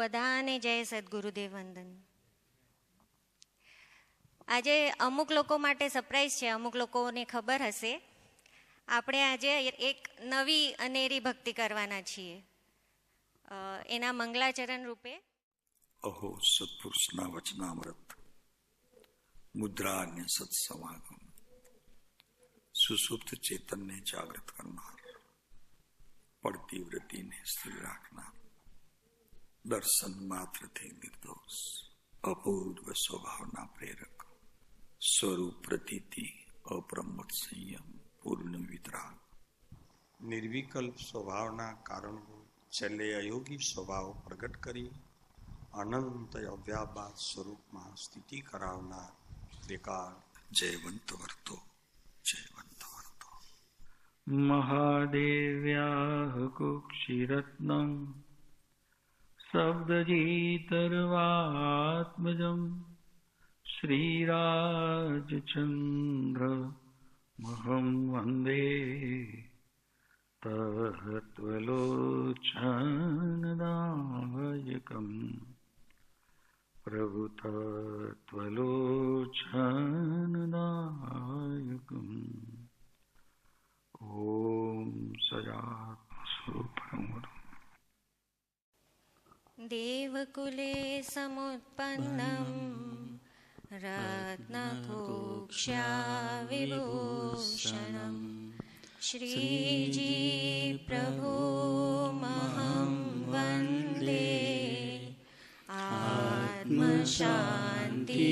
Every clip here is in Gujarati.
બધાને જય સદગુરુદેવ વંદન. આજે અમુક લોકો માટે સરપ્રાઈઝ છે, અમુક લોકોને ખબર હશે. આપણે આજે એક નવી અનેરી ભક્તિ કરવાના છીએ. એના મંગલાચરણ રૂપે અહો સત્પુરુષના વચનામૃત, મુદ્રા અને સત્સમાગમ, સુસુપ્ત ચેતનને જાગૃત કરનાર, પડતી વૃત્તિને સ્થિર રાખનાર, દર્શન માત્રથી નિર્દોષ, અપૂર્વ સ્વભાવના પ્રેરક, સ્વરૂપ પ્રતીતિ, અપ્રમત સંયમ, પૂર્ણ વિતરાગ, નિર્વિકલ્પ સ્વભાવના કારણભૂત, છેલ્લે અયોગી સ્વભાવ પ્રગટ કરી અનંત અવ્યાબાદ સ્વરૂપમાં સ્થિતિ કરાવનાર ત્રિકાળ જયવંત વર્તો, જયવંત વર્તો. મહાદેવ્યાહ કુક્ષિરત્નમ શબ્દજીતર્વાત્મજમ શ્રીરાજચંદ્ર મહં વંદે તત્વલોચનદાયકમ પ્રભુ તત્વલોચનદાયકમ. ઓમ સજાત્મસ્વરૂપમ દેવકુલે સમુત્પન્નમ રત્નકુક્ષ્યા વિભૂષણમ શ્રીજી પ્રભુમહં વંદે આત્મશાંતિ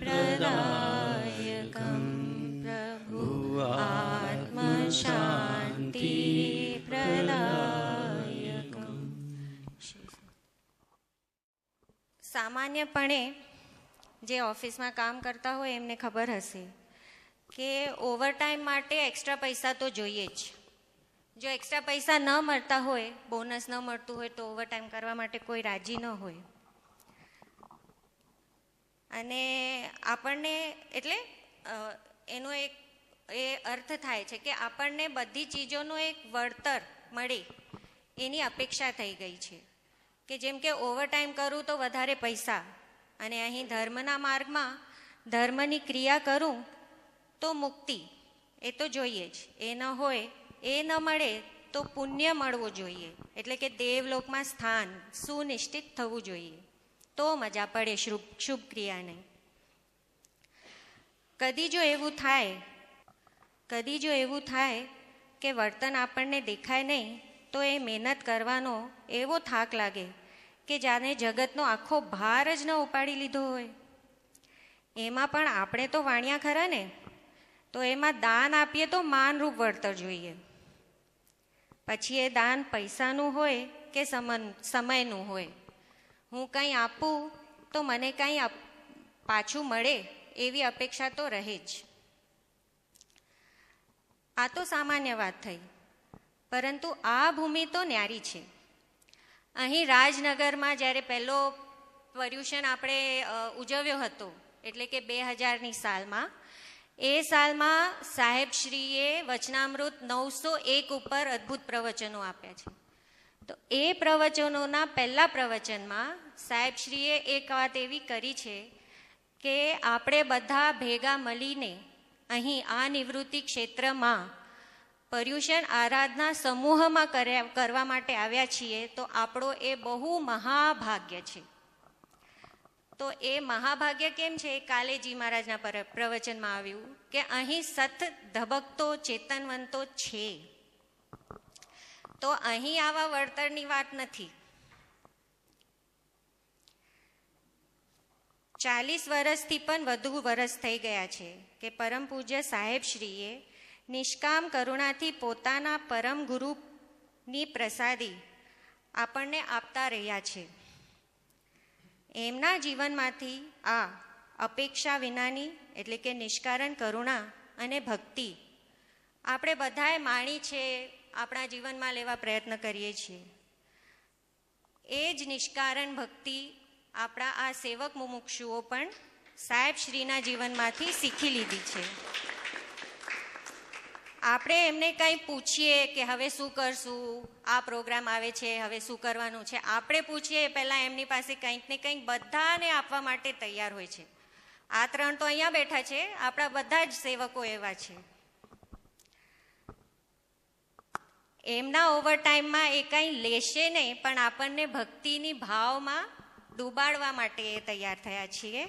પ્રદાયકં પ્રભુ આત્મશાંતિ પ્રદાયકં. સામાન્યપણે જે ઓફિસમાં કામ કરતા હોય એમને ખબર હશે કે ઓવરટાઈમ માટે એક્સ્ટ્રા પૈસા તો જોઈએ જ. જો એક્સ્ટ્રા પૈસા ન મળતા હોય, બોનસ ન મળતું હોય તો ઓવરટાઈમ કરવા માટે કોઈ રાજી ન હોય. અને આપણને એટલે એનો એક એ અર્થ થાય છે કે આપણને બધી ચીજોનું એક વળતર મળે એની અપેક્ષા થઈ ગઈ છે કે જેમ કે ઓવરટાઈમ કરું તો વધારે પૈસા, અને અહીં ધર્મના માર્ગમાં ધર્મની ક્રિયા કરું તો મુક્તિ. એ તો જોઈએ જ. એ ન હોય, એ ન મળે તો પુણ્ય મળવું જોઈએ, એટલે કે દેવલોકમાં સ્થાન સુનિશ્ચિત થવું જોઈએ, તો મજા પડે શુભ ક્રિયાને. કદી જો એવું થાય કે વર્તન આપણને દેખાય નહીં તો એ મહેનત કરવાનો એવો થાક લાગે કે જાણે જગતનો આખો ભાર જ ન ઉપાડી લીધો હોય. એમાં પણ આપણે તો વાણિયા ખરા ને, તો એમાં દાન આપીએ તો માનરૂપ વળતર જોઈએ. પછી એ દાન પૈસાનું હોય કે સમયનું હોય. હું કંઈ આપું તો મને કંઈ પાછું મળે એવી અપેક્ષા તો રહે જ. આ તો સામાન્ય વાત થઈ, પરંતુ આ ભૂમિ તો ન્યારી છે. અહીં રાજનગરમાં જ્યારે પહેલો પર્યુષણ આપણે ઉજવ્યો હતો, એટલે કે 2000ની સાલમાં, એ સાલમાં સાહેબશ્રીએ વચનામૃત 901 ઉપર અદ્ભુત પ્રવચનો આપ્યા છે. તો એ પ્રવચનોના પહેલા પ્રવચનમાં સાહેબશ્રીએ એક વાત એવી કરી છે કે આપણે બધા ભેગા મળીને અહીં આ નિવૃત્તિ ક્ષેત્રમાં પર્યુષણ આરાધના સમૂહમાં કરવા માટે આવ્યા છીએ, તો આપણો એ બહુ મહાભાગ્ય છે. તો એ મહાભાગ્ય કેમ છે? કાલેજી મહારાજના પ્રવચનમાં આવ્યું કે અહીં સત ધબકતો ચેતનવંતો છે. તો અહીં આવા વળતરની વાત નથી. 40 વર્ષથી પણ વધુ વર્ષ થઈ ગયા છે કે પરમ પૂજ્ય સાહેબશ્રીએ નિષ્કામ કરુણાથી પોતાના પરમ ગુરુની પ્રસાદી આપણને આપતા રહ્યા છે. એમના જીવનમાંથી આ અપેક્ષા વિનાની એટલે કે નિષ્કારણ કરુણા અને ભક્તિ આપણે બધાએ માણી છે, આપણા જીવનમાં લેવા પ્રયત્ન કરીએ છીએ. એ જ નિષ્કારણ ભક્તિ આપણા આ સેવક મુમુક્ષુઓ પણ સાહેબશ્રીના જીવનમાંથી શીખી લીધી છે. આપણે એમને કંઈ પૂછીએ કે હવે શું કરશું, આ પ્રોગ્રામ આવે છે હવે શું કરવાનું છે, આપણે પૂછીએ પહેલાં એમની પાસે કંઈક ને કંઈક બધાને આપવા માટે તૈયાર હોય છે. આ 3 તો અહીંયા બેઠા છે, આપણા બધા જ સેવકો એવા છે. એમના ઓવરટાઈમમાં એ કંઈ લેશે નહીં, પણ આપણને ભક્તિની ભાવમાં ડૂબાડવા માટે એ તૈયાર થયા છીએ.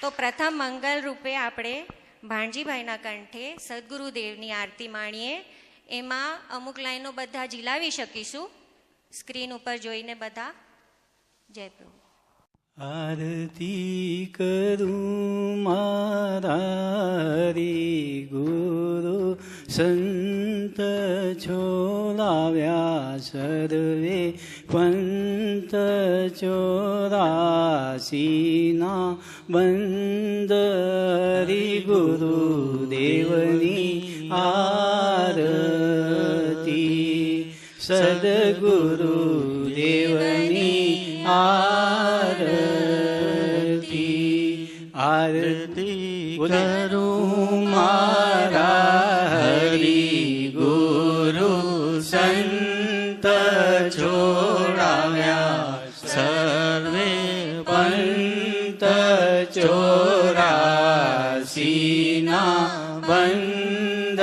તો પ્રથમ મંગલ રૂપે આપણે ભાણજીભાઈના કંઠે સદગુરુદેવની આરતી માણીએ. એમાં અમુક લાઈનો બધા ઝીલાવી શકીશું સ્ક્રીન ઉપર જોઈને બધા. જય પ્રભુ. આરતી કરું મારા ગુરુ સંત છોલાવ્યા સર્વે પંત 84ના બંદરી ગુરુદેવની આરતી સદગુરુદેવની આરતી કરું મારા હરિ ગુરુ સંત છોડાવ્યા સર્વે પંત 84ના બંદ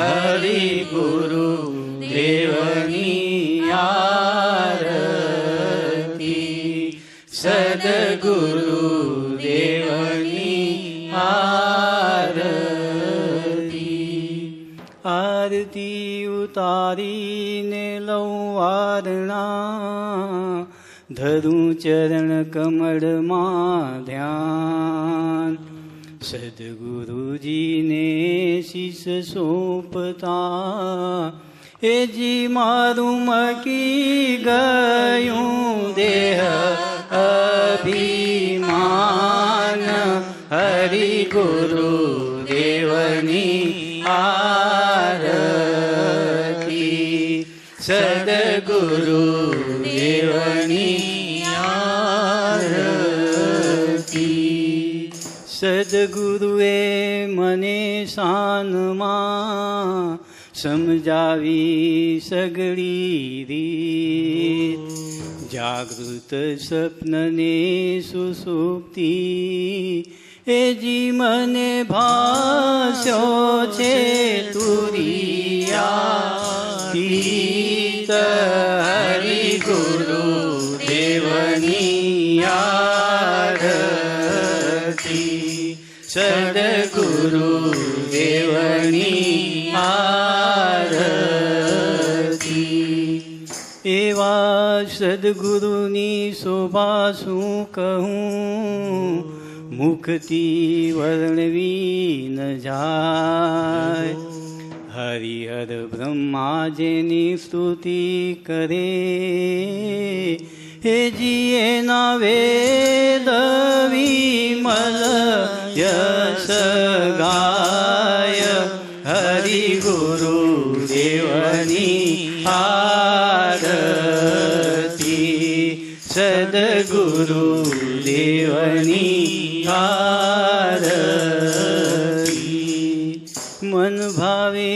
હરિ ગુરુ દેવની આરતી સદગુરુ દેવની આરતી ઉતારીને લઉં વારણા ધરું ચરણ કમળમાં ધ્યાન સદગુરુજીને શીશ સોંપતા એજી મારું મકી ગયું દેહ અભિમાન હરિ ગુરુ દેવની આરતી સદગુરુ દેવની આરતી સદગુરુએ મને શાનમાં સમજાવી સગળી રીત જાગૃત સ્વપ્નને સુસુપ્તિ એજી મને ભાસ્યો છે તુરિયા તીત હરિ ગુરુ દેવની આરતી સદગુરુ દેવની આરતી એવા સદગુરુની શોભા શું કહું મુખથી વર્ણવી ન જાય હરિહર બ્રહ્મા જેની સ્તુતિ કરે હેજી એના વેદ વિમલ યશ ગાય હરિ ગુરુ દેવની આરતી સદગુરુ દેવની આરતી મન ભાવે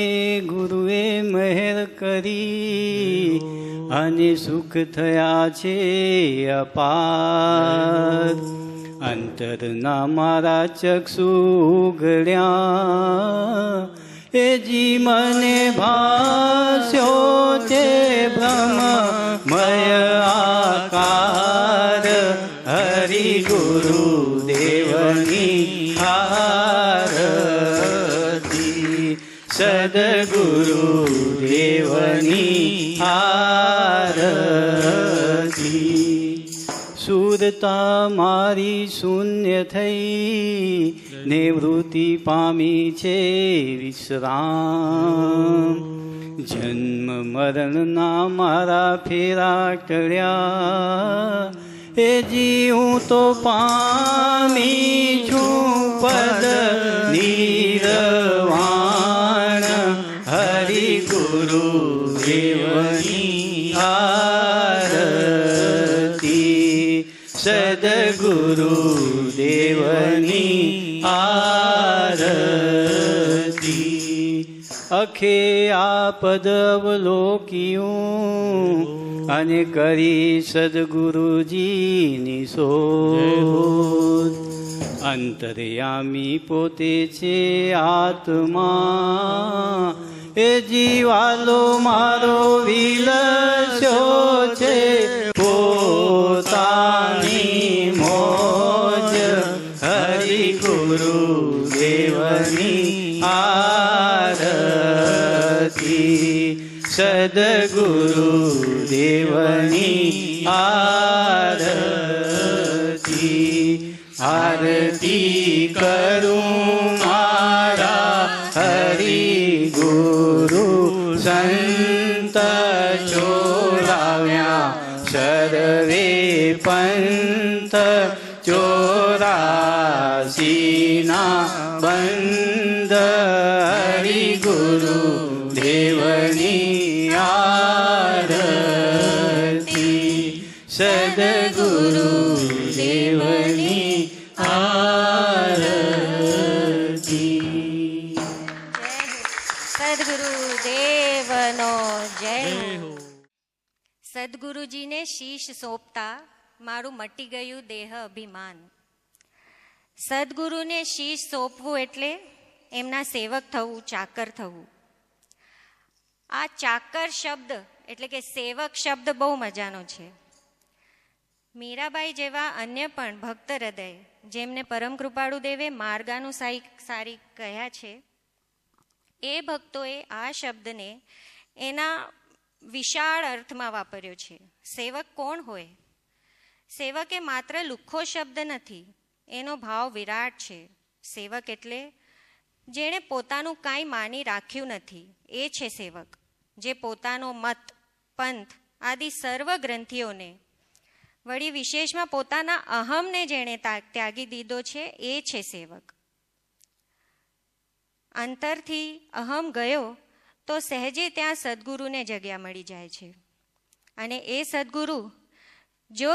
ગુરુએ મહેર કરી અને સુખ થયા છે અપાર અંતરના મારા ચક્ષુ ઉઘડ્યા એજી મને ભાસ્યો તે બ્રહ્મમય આકાર હરિ ગુરુ દેવની આરતી સદગુરુ દેવની આરતી સુરતા મારી શૂન્ય થઈ નિવૃત્તિ પામી છે વિશ્રામ જન્મ મરણના મારા ફેરા ટળ્યા એજી હું તો પામી છું પદ નિર્વાણ હરિ ગુરુ દેવની આરતી સદગુરુ દેવની આરતી લખે આ પદ અવલોક્યું અને કરી સદગુરુજીની શોધ. અંતર્યામી પોતે છે આત્મા, એ જીવાલો મારો વિલસ્યો છે પોતાની મોજ. હરિ ગુરુ દેવની આરતી, સદગુરુ દેવની આરતી. આરતી કરું મારા હરિ ગુરુ સંત ચોરાવ્યા સર્વે પંથ. 84ના બંધ હરિ ગુરુ દેવની આરતી, સદગુરુ દેવની આરતી. સદગુરુ દેવનો જય હો. સદગુરુજીને શીશ સોંપતા મારું મટી ગયું દેહ અભિમાન. સદગુરુને શીશ સોંપવું એટલે એમના સેવક થવું, ચાકર થવું. આ ચાકર શબ્દ એટલે કે સેવક શબ્દ બહુ મજાનો છે. મીરાબાઈ જેવા અન્ય પણ ભક્ત હૃદય, જેમને પરમ કૃપાળુ દેવે માર્ગાનુસારી કહ્યા છે, એ ભક્તોએ આ શબ્દને એના વિશાળ અર્થમાં વાપર્યો છે. સેવક કોણ હોય? સેવક એ માત્ર લુખ્ખો શબ્દ નથી, એનો ભાવ વિરાટ છે. સેવક એટલે જેણે પોતાનું કાંઈ માની રાખ્યું નથી, એ છે સેવક. જે પોતાનો મત, પંથ આદિ સર્વ ગ્રંથિઓને, વળી વિશેષમાં પોતાના અહમને જેણે ત્યાગી દીધો છે, એ છે સેવક. અંતરથી અહમ ગયો તો સહેજે ત્યાં સદગુરુને જગ્યા મળી જાય છે. અને એ સદગુરુ જો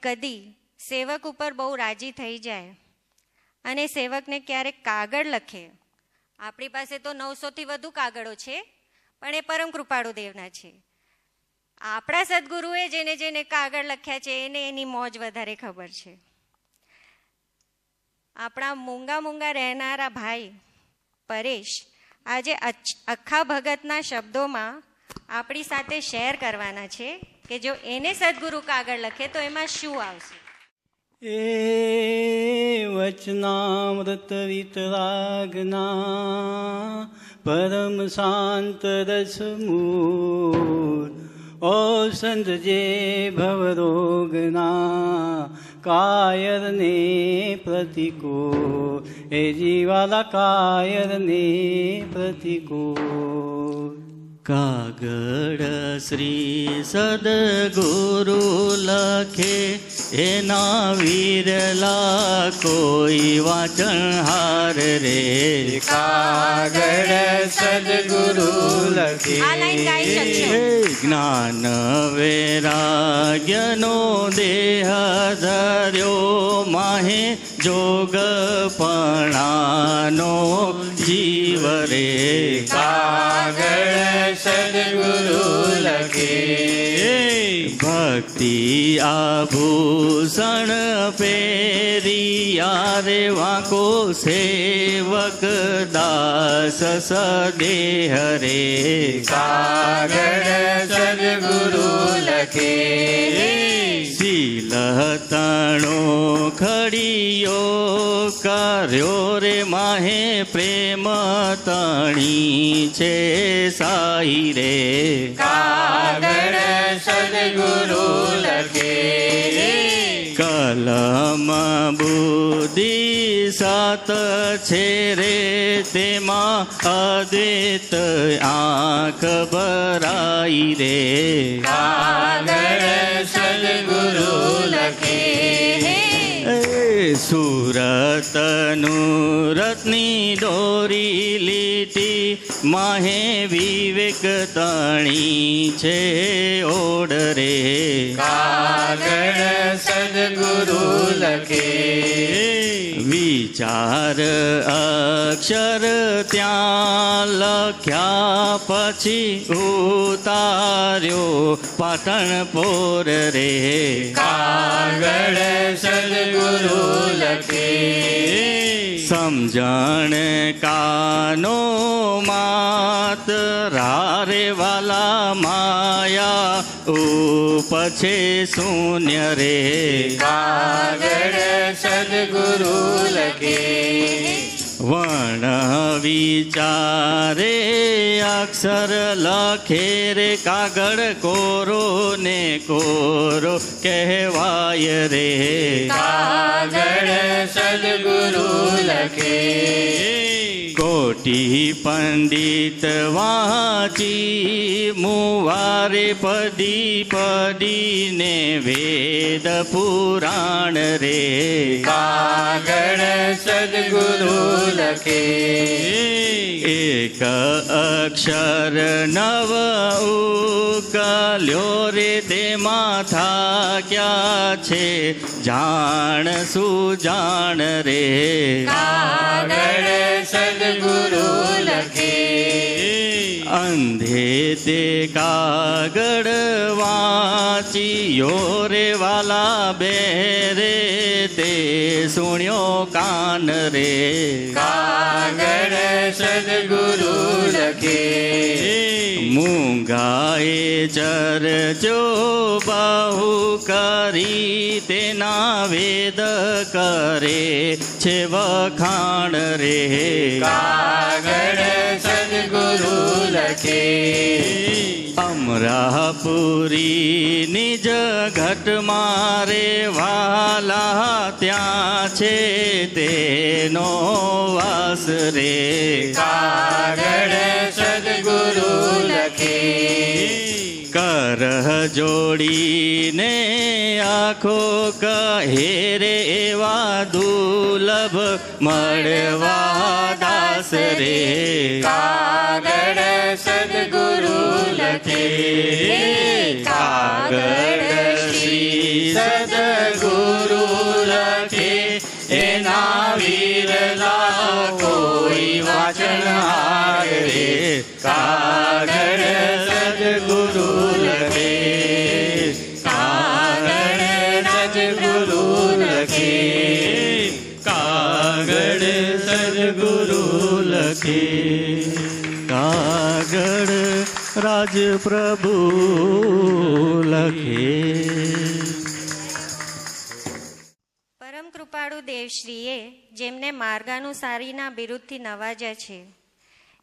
કદી સેવક ઉપર બહુ રાજી થઈ જાય અને સેવકને ક્યારેક કાગળ લખે, આપણી પાસે તો 900થી વધુ કાગળો છે, પણ એ પરમ કૃપાળુ દેવના છે. આપણા સદગુરુએ જેને જેને કાગળ લખ્યા છે એને એની મોજ વધારે ખબર છે. આપણા મૂંગા રહેનારા ભાઈ પરેશ આજે અખ્ખા ભગતના શબ્દોમાં આપણી સાથે શેર કરવાના છે કે જો એને સદગુરુ કાગળ લખે તો એમાં શું આવશે. એ વચનામૃત વિતરાગના પરમ શાંત રસમૂર, ઔષધ જે ભવરોગના કાયરને પ્રતિકૂળ. એ જીવાલા કાયરને પ્રતિકૂળ. કાગળ શ્રી સદગુરુ લખે, એના વિરલા કોઈ વાંચણહાર રે. કાગળ સદગુરુ લખે, આ લાઈન ગાઈ શકશો. જ્ઞાન વૈરાગ્યનો દેહ ધર્યો, માહે જોગપણાનો જીવ રે. કાગળ સદગુરુ લખે, ભક્તિ આભૂષણ પહેરિયા રે. વાંકો સેવક દાસ સદેહ રે. કાગળ સદગુરુ લખે, શીલ તણો ખડીયો કર્યો રે. માહે પ્રેમ તણી છે સાઈ રે. કાગળ સદગુરુ લખે, કલમ બુદ્ધિ સાત છે રે. તેમાં અદ્વૈત આંખ ભરાઈ રે. કાગળ સદગુરુ લખે, સુરતનું રત્ની દોરી લીટી, માહે વિવેક તણી છે ઓડ રે. કાગળ સદગુરુ લખે, વિચાર અક્ષર ત્યાં લખ્યા પછી ઉતાર્યો પાટણ પોર રે કાગળ સદગુરુ લખે સમજણ કાનો માત રારે વાલા માયા ઉપછે શૂન્ય રે કાગળ સદગુરુ લખે વણ વિચારે અક્ષર લખે રે કાગળ કોરો ને કોરો કહેવાય રે કાગળ સદગુરુ લખે કોટી પંડિત વાંચી મુવારે પડી પડીને વેદ પુરાણ રે કાગળ સદગુરુ લખે એક અક્ષર નવ ઉકલ્યો રે તેમાં થાક્યા છે જાણ સુજાણ રે કાગળ સદગુરુ લખે અંધે તે કાગળ વાંચ્યો રે વાલા બેરે તે સુણ્યો કાન રે કાગળ સદગુરુ લખે મૂંગાએ ચરજો બાહુ કરી તેના વેદ કરે છે વખાણ રે કાગળ સદગુરુ લખે અમરાપુરી નિજ ઘટ મારે વાલા ત્યાં છે તેનો વાસ રે કાગળ સદગુરુ લખે કરહ જોડીને આખો કહે રે એવા દુર્લભ મળવા દાસ રે કાગળ સદગુરુ લખે કાગળ શ્રી સદગુરુ લખે એના વિરલા કોઈ વાચનહાર રે કાગળ સદગુરુ લખે કાગળ સદગુરુ લખે કાગળ સદગુરુ લખે કાગળ રાજપ્રભુ લખે. પરમ કૃપાળુ દેવશ્રીએ જેમને માર્ગાનુસારીના બિરુદથી નવાજ્યા છે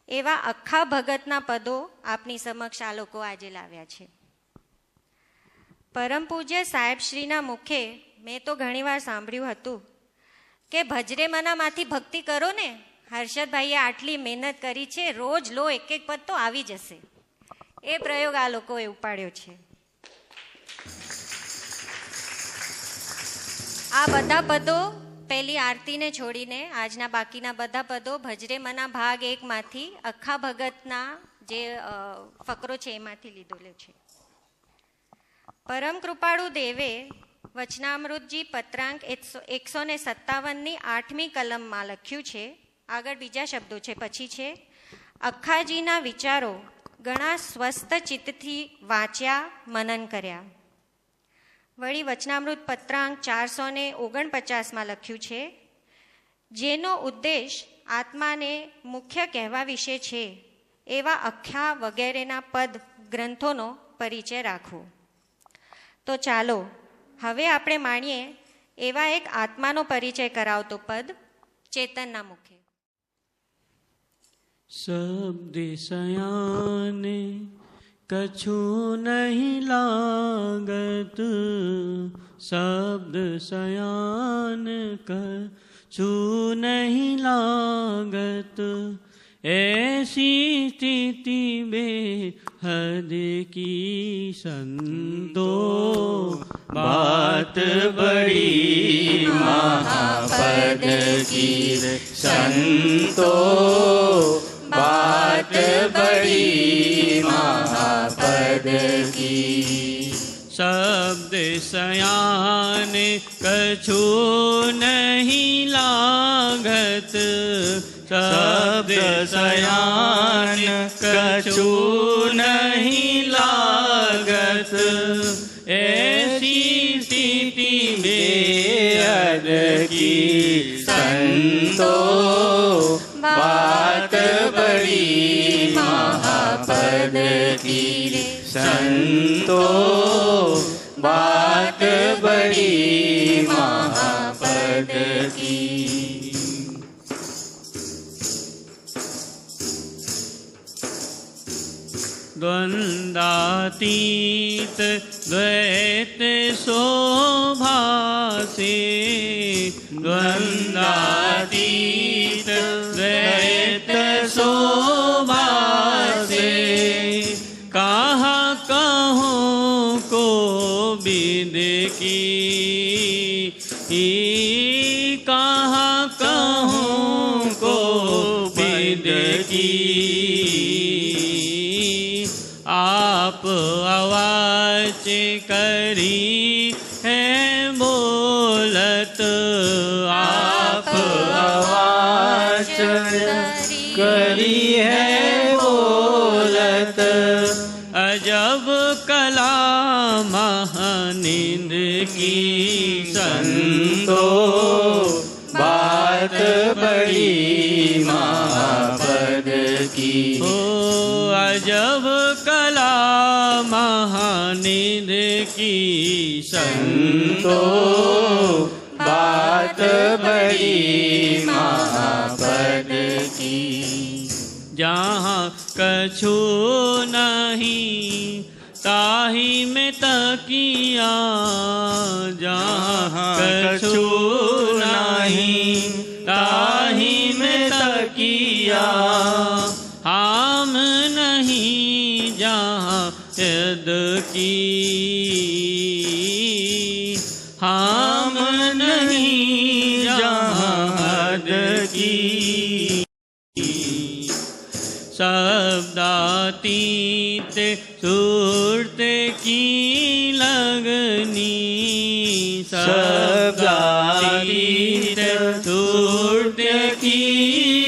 એવા અખ્ખા ભગતના પદો આપની સમક્ષ આ લોકો આજે લાવ્યા છે. પરમ પૂજ્ય સાહેબશ્રીના મુખે મેં તો ઘણીવાર સાંભળ્યું હતું કે ભજરે મનામાંથી ભક્તિ કરો ને, હર્ષદભાઈએ આટલી મહેનત કરી છે, રોજ લો એક એક પદ તો આવી જશે. એ પ્રયોગ આ લોકોએ ઉપાડ્યો છે. આ બધા પદો પહેલી આરતીને છોડીને આજના બાકીના બધા પદો ભજરે મના ભાગ 1 માંથી અખ્ખા ભગતના જે ફકરો છે એમાંથી લીધેલો છે. પરમ કૃપાળુ દેવે વચનામૃતજી પત્રાંક 157ની 8મી કલમમાં લખ્યું છે. આગળ બીજા શબ્દો છે, પછી છે અખ્ખાજીના વિચારો ઘણા સ્વસ્થ ચિત્તથી વાંચ્યા, મનન કર્યા. વળી વચનામૃત પત્રાંક 449માં લખ્યું છે જેનો ઉદ્દેશ આત્માને મુખ્ય કહેવા વિશે છે એવા અખ્ખા વગેરેના પદ ગ્રંથોનો પરિચય રાખવો. તો ચાલો હવે આપણે માણીએ એવા એક આત્માનો પરિચય કરાવતો પદ ચેતનના મુખે. શબ્દ સયાને કછું નહીં લાગત, શબ્દ સયાન કછું નહીં લાગત, ऐसी स्थिति में हद की संतो बात बड़ी महापद की संतो बात बड़ी महापद की. शब्द सयान कछु नहीं लागत शब्द सयान कछु नहीं लागत ऐसी स्थिति बेअद की संतो बात बड़ी महापद की रे संतो बात बड़ी महापद की द्वंद्वातीत द्वैत शोभासे द्वंद्वातीत द्वैत शोभासे कहा कहूँ को विद की कहा कहूँ को विद की आप आवाज करी है बोलत आप आवाज करी है बोलत अजब कला महानिंद की संतो बात बड़ी महापद की हो अजब कला महानिंद की संतो बात बड़ी महापद की जहाँ कछु नहीं ताही में तकिया जहाँ कछु नहीं ताही में तकिया हम नहीं जहाँ यद की हम नहीं जहाँ हद की शब्दातीत सुरत की लगनी शब्दातीत सुरत की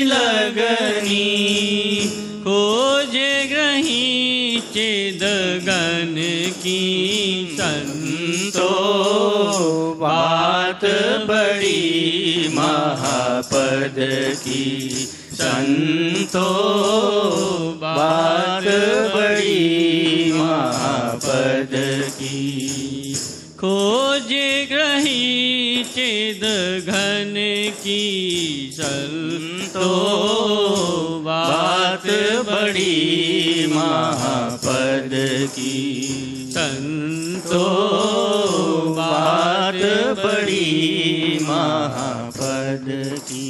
लगनी खोजे ग्रही चेदगन की संतो बात बड़ी महापद की संतो बात बड़ी महापद की खोजे ग्रही चेद घन की संतो बात बड़ी महापद की संतो बात बड़ी महापद की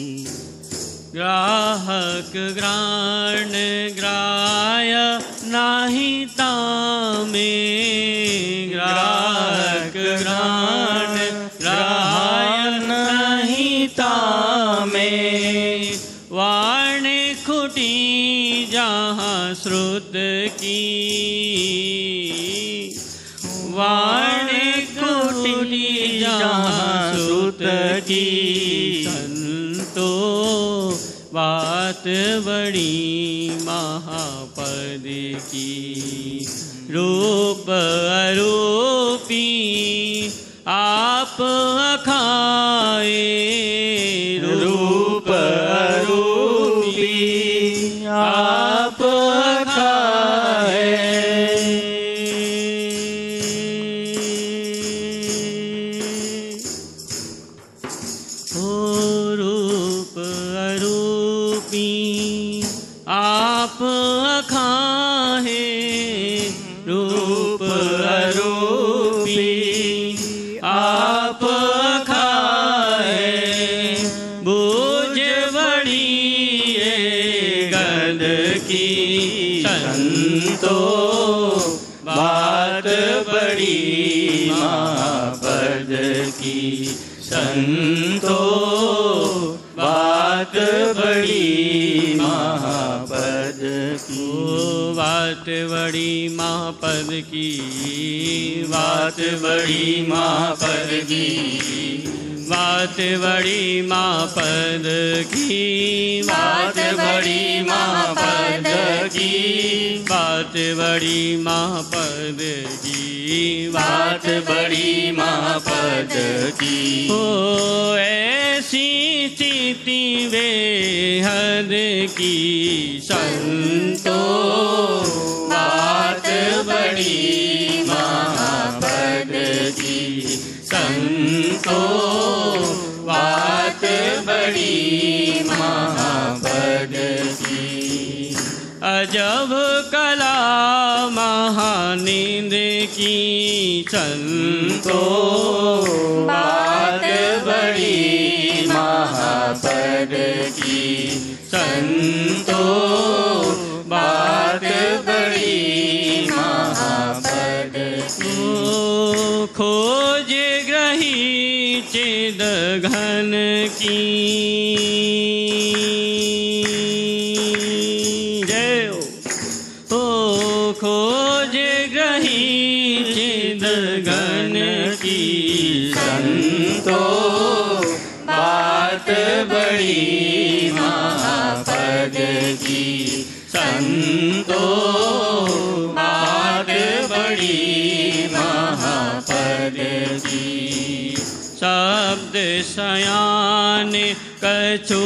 ग्राहक ग्राण ग्राय नाही तामे ग्राहक ग्राण ग्राय नाही तामे वाणे खुटी जहाँ श्रुत की वाणे खुटी जहाँ श्रुत की संतो बात बड़ी महापद की रूप अरूपी आप अखाए रूप अरूपी आप अखाए रूप अरूपी आप अखाए रूप अरूपी आप अखाए बूझ बड़ी गद की संतो बात बड़ी महापद की संतो बात बड़ी महापद की વાત વળી મહાપદ કી, વાત વળી મહાપદ કી, વાત વળી મહાપદ કી, વાત વળી મહાપદ કી, વાત વળી મહાપદ કી, વાત વળી મહાપદ કી. ઓ ऐसी स्थिति बेहद की संतो बात बड़ी महापद की, संतो बात बड़ी महापद की. अजब कला महानिंद की संतो बात बड़ी महापद की, संतो बात बड़ी महापद की. खोज ग्रही चेद घन की, जय हो. खोज ग्रही चेद घन की, संतो बात बड़ी महापद की, संतो बात बड़ी महापद की. शब्द सयान कछु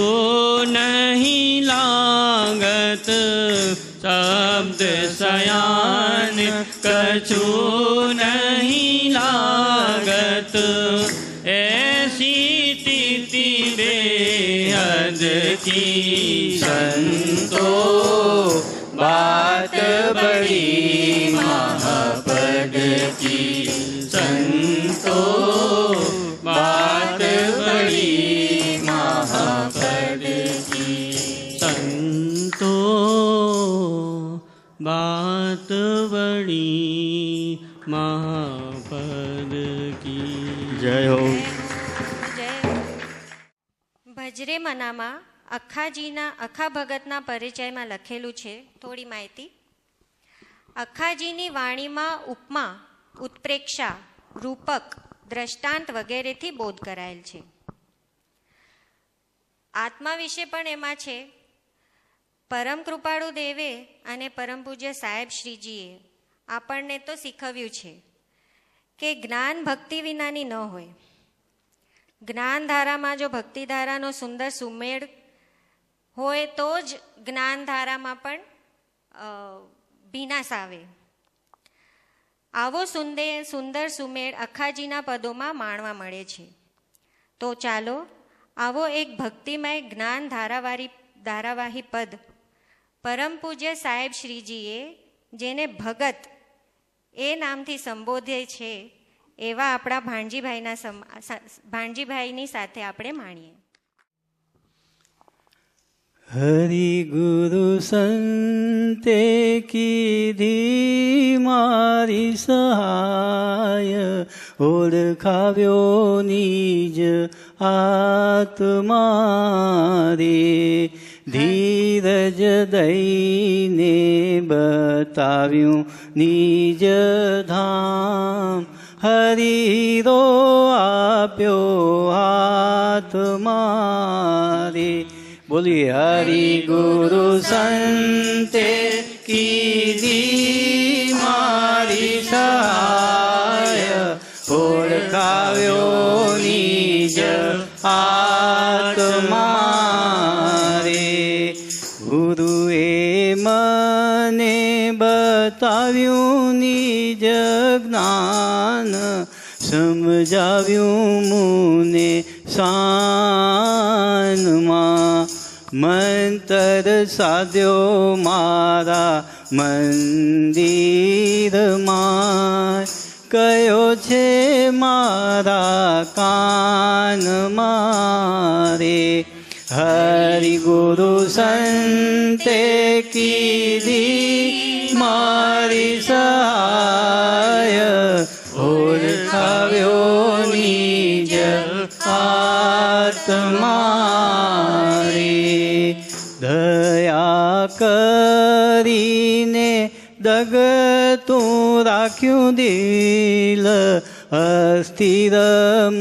नहीं लागत, शब्द सयान कछु नहीं लागत. ऐसी स्थिति बेहद की संतो बात बड़ी महापद की, संतो बात बड़ी महापद की, संतो बात बड़ी महापद की. जय हो. ભજરે મનામાં અખા ભગતના પરિચયમાં લખેલું છે. થોડી માહિતી. અખાજીની વાણીમાં ઉપમા, ઉત્પ્રેક્ષા, રૂપક, દ્રષ્ટાંત વગેરેથી બોધ કરાયેલ છે. આત્મા વિશે પણ એમાં છે. પરમ કૃપાળુ દેવે અને પરમ પૂજ્ય સાહેબ શ્રીજીએ આપણને તો શીખવ્યું છે કે જ્ઞાન ભક્તિ વિનાની ન હોય. જ્ઞાનધારામાં જો ભક્તિધારાનો સુંદર સુમેળ હોય તો જ જ્ઞાનધારામાં પણ ભીનાશ આવે. આવો સુંદર સુમેળ અખાજીના પદોમાં માણવા મળે છે. તો ચાલો આવો એક ભક્તિમય જ્ઞાન ધારાવાહી પદ પરમ પૂજ્ય સાહેબ શ્રીજીએ જેને ભગત એ નામથી સંબોધે છે એવા આપણા ભાણજીભાઈની સાથે આપણે માણીએ. હરિ ગુરુ સંતે કીધી મારી સહાય, ઓળખાવ્યો નિજ આત્મા રે. ધીરજ દઈને બતાવ્યું નિજ ધામ, હરિરો આપ્યો આત્મા રે. બોલીએ હરિ ગુરુ સંતે કીધી મારી સહાય, ઓળખાવ્યો નિજ આત્મા રે. ગુરુએ મને બતાવ્યું નિજ જ્ઞાન, સમજાવ્યું મુને શાનમાં. મંતર સાધ્યો મારા મંદિરમાં, કયો છે મારા કાનમાં રે. હરિ ગુરુ સંતે કીધી મારી સહાય, ઓળખાવ્યો નિજ આત્મા રે. દયા કરીને દગતું રાખ્યું દિલ અસ્થિર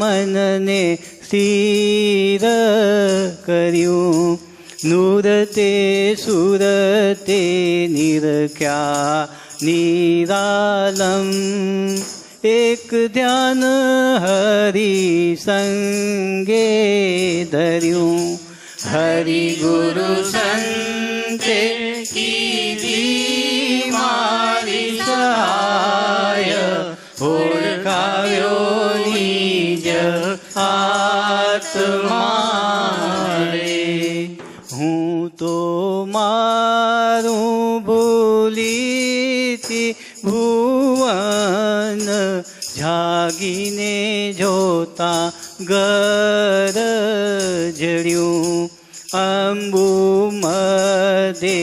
મનને સ્થિર કર્યું નૂરતે સુરતે નિરખ્યા નિરાલમ એક ધ્યાન હરિ સંગે ધર્યું હરિ ગુરુ સંતે કીધી મારી સહાય ઓળખાવ્યો નિજ આત્મા રે હું તો મારું ભૂલીથી ભુવન જાગીને જોતા ગરજડ્યું અંબુ મધે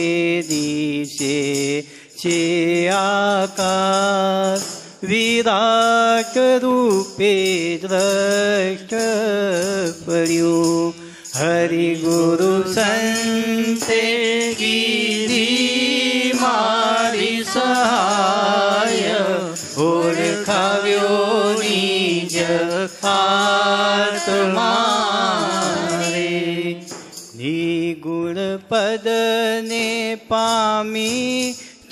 દિશે છે આકાશ વિરાટ રૂપે દ્રષ્ટ પડ્યું હરિ ગુરુ સંતે કીધી મારી સહાય ઓળખાવ્યો નિજ આત્મા રે નિગુણ પદને પામી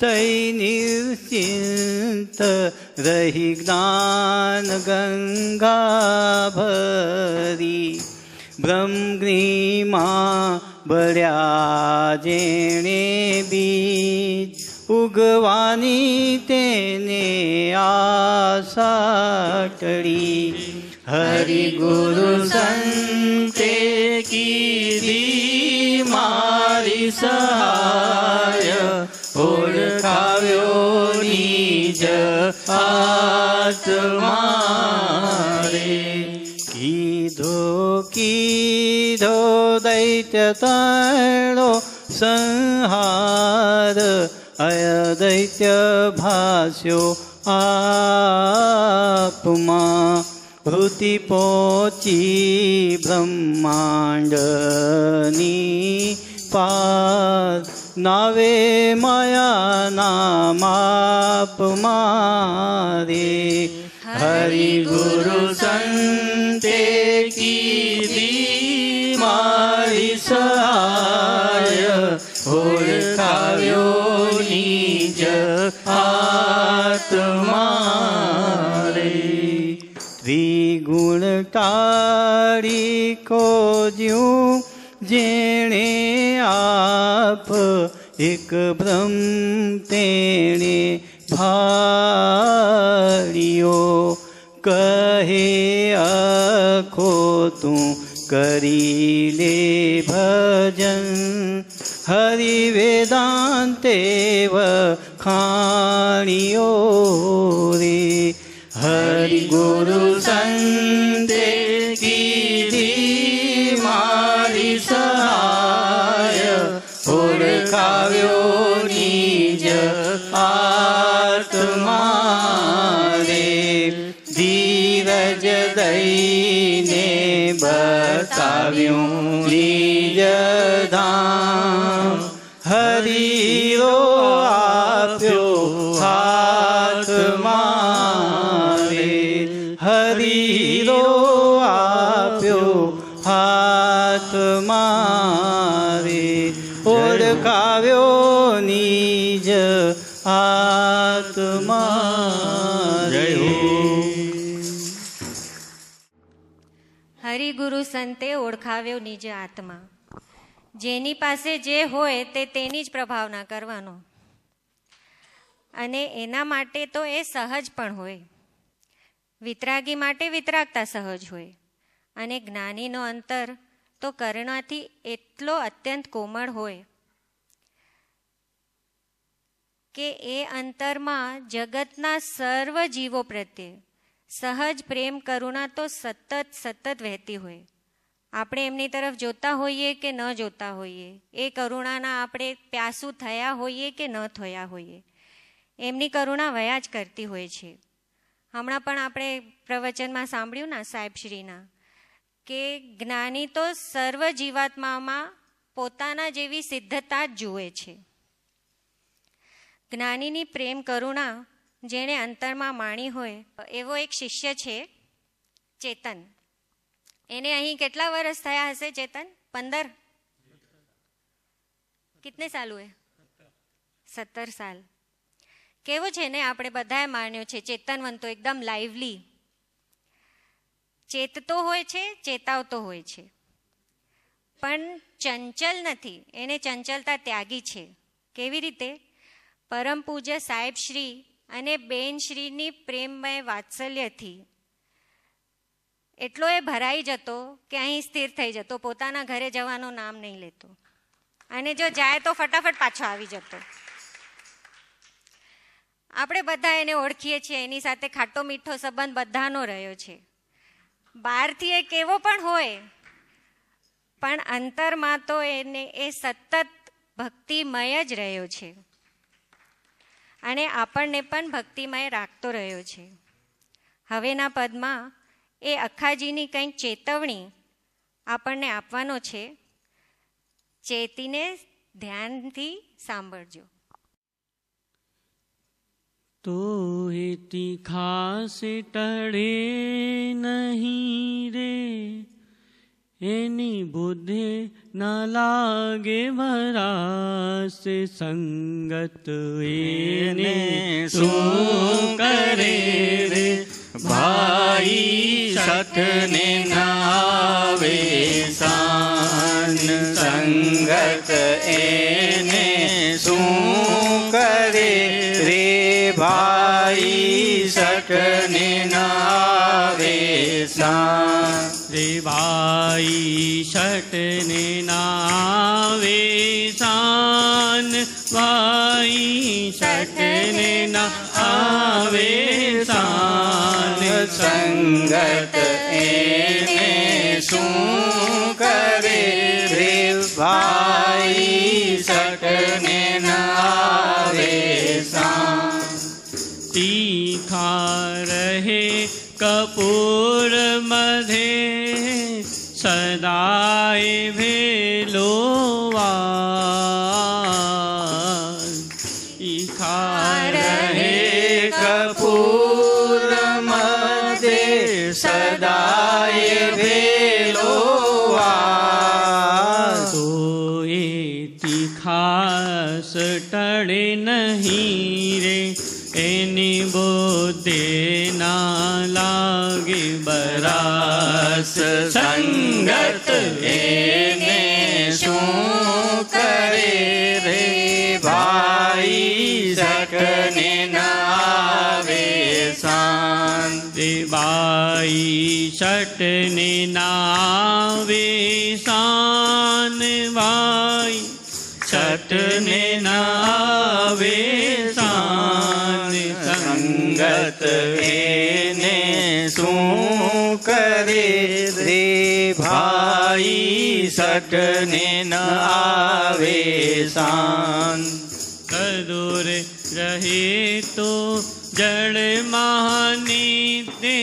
થઈ નિશ્ચિંત રહી જ્ઞાન ગંગા ભરી બ્રહ્મગ્નીમાં બળ્યા જેણે બીજ ઉગવાની તેને આશા ટળી હરિ ગુરુ સંતે કીધી મારી સહાય ઓળખાવ્યો નિજ આત્મા રે કીધો દૈત્ય તાળો સંહાર અયદૈત્ય ભાસ્યો આપમાં વૃત્તિ પહોંચી બ્રહ્માંડની પાર નાવે માયાના માપ મારે હરિ ગુરુ સંતે કીધી મારી સહાય ઓળખાવ્યો નિજ આત્મા રે ત્રિગુણ ટાળી ખોજ્યું જેણે આપ એક બ્રહ્મ તેણે ભાળ્યો કહે આખો તું કરી લે ભજન હરિ વેદાંતે વખાણ્યો રે હરિ ગુરુ સંતે કીધી મારી સહાય ઓળખાવ્યો નિજ આત્મા રે ધીરજ દઈને બતાવ્યું નિજ ધામ હરિરો આપ્યો હાથમાં રે હરિરો આપ્યો હાથમાં રે ઓળખાવ્યો નિજ આત્મા રે હરિગુરુ સંતે ઓળખાવ્યો નિજ આત્મા. જેની પાસે જે હોય તે તેની જ પ્રભાવના કરવાનો, અને એના માટે તો એ સહજ પણ હોય. વિતરાગી માટે વિતરાગતા સહજ હોય, અને જ્ઞાનીનો અંતર તો કરુણાથી એટલો અત્યંત કોમળ હોય કે એ અંતરમાં જગતના સર્વ જીવો પ્રત્યે સહજ પ્રેમ કરુણા તો સતત વહેતી હોય. આપણે એમની તરફ જોતા હોઈએ કે ન જોતા હોઈએ, એ કરુણાના આપણે પ્યાસુ થયા હોઈએ કે ન થયા હોઈએ, એમની કરુણા વયા જ કરતી હોય છે. હમણાં પણ આપણે પ્રવચનમાં સાંભળ્યું ના સાહેબશ્રીના કે જ્ઞાની તો સર્વ જીવાત્મામાં પોતાના જેવી સિદ્ધતા જ જુએ છે. જ્ઞાનીની પ્રેમ કરુણા જેણે અંતરમાં માણી હોય એવો એક શિષ્ય છે ચેતન. એને અહીં કેટલા વર્ષ થયા હશે ચેતન? 15? કિતને સાલ હુએ? 17 સાલ. કેવો છે ને, આપણે બધાએ માન્યો છે ચેતનવંતો, એકદમ લાઇવલી, ચેતતો હોય છે, ચેતાવતો હોય છે, પણ ચંચલ નથી. એને ચંચલતા ત્યાગી છે. કેવી રીતે? પરમ પૂજ્ય સાહેબ શ્રી અને બેન શ્રીની પ્રેમમય વાત્સલ્યથી એટલો એ ભરાઈ જતો કે અહીં સ્થિર થઈ જતો, પોતાના ઘરે જવાનું નામ નહીં લેતો, અને જો જાય તો ફટાફટ પાછો આવી જતો. આપણે બધા એને ઓળખીએ છીએ, એની સાથે ખાટો મીઠો સંબંધ બધાનો રહ્યો છે. બહારથી એ કેવો પણ હોય, પણ અંતરમાં તો એને એ સતત ભક્તિમય જ રહ્યો છે, અને આપણને પણ ભક્તિમય રાખતો રહ્યો છે. હવેના પદમાં એ અખાજીની કંઈક ચેતવણી આપણને આપવાનો છે. ચેતીને ધ્યાનથી સાંભળજો. તો એથી ખાસ ટળે નહીં રે, એની બુદ્ધિ ન લાગે વરાસ, સંગત એને શું કરે રે, ભાઈ સઠને નાવે સાન, સંગત એને શું કરે રે, ભાઈ સઠને નાવે સાન. રે ભાઈ શટને નાવે સાન, ભાઈ શટને નાવે સાન, સંગત એને શું કરે રે, ભાઈ સઠને નાવે સાન. તીખા રહે કપૂર મધે, સદાય ભેલો વાસ. તીખા રહે કપૂર મધે, સદાય ભેલો વાસ. તો એ તીખાસ ટળે નહીં રે, એની બુદ્ધિ ના લાગે બરાસ, સંગત એને શું કરે રે, ભાઈ સઠને નાવે સાન. રે બાઈ શટને નાવે સાન, ભાઈ શટને નાવે સાન, સંગત એને શું કરે રે, ભાઈ સઠને નાવે સાન. કદુર રહે તો જળમાની તે,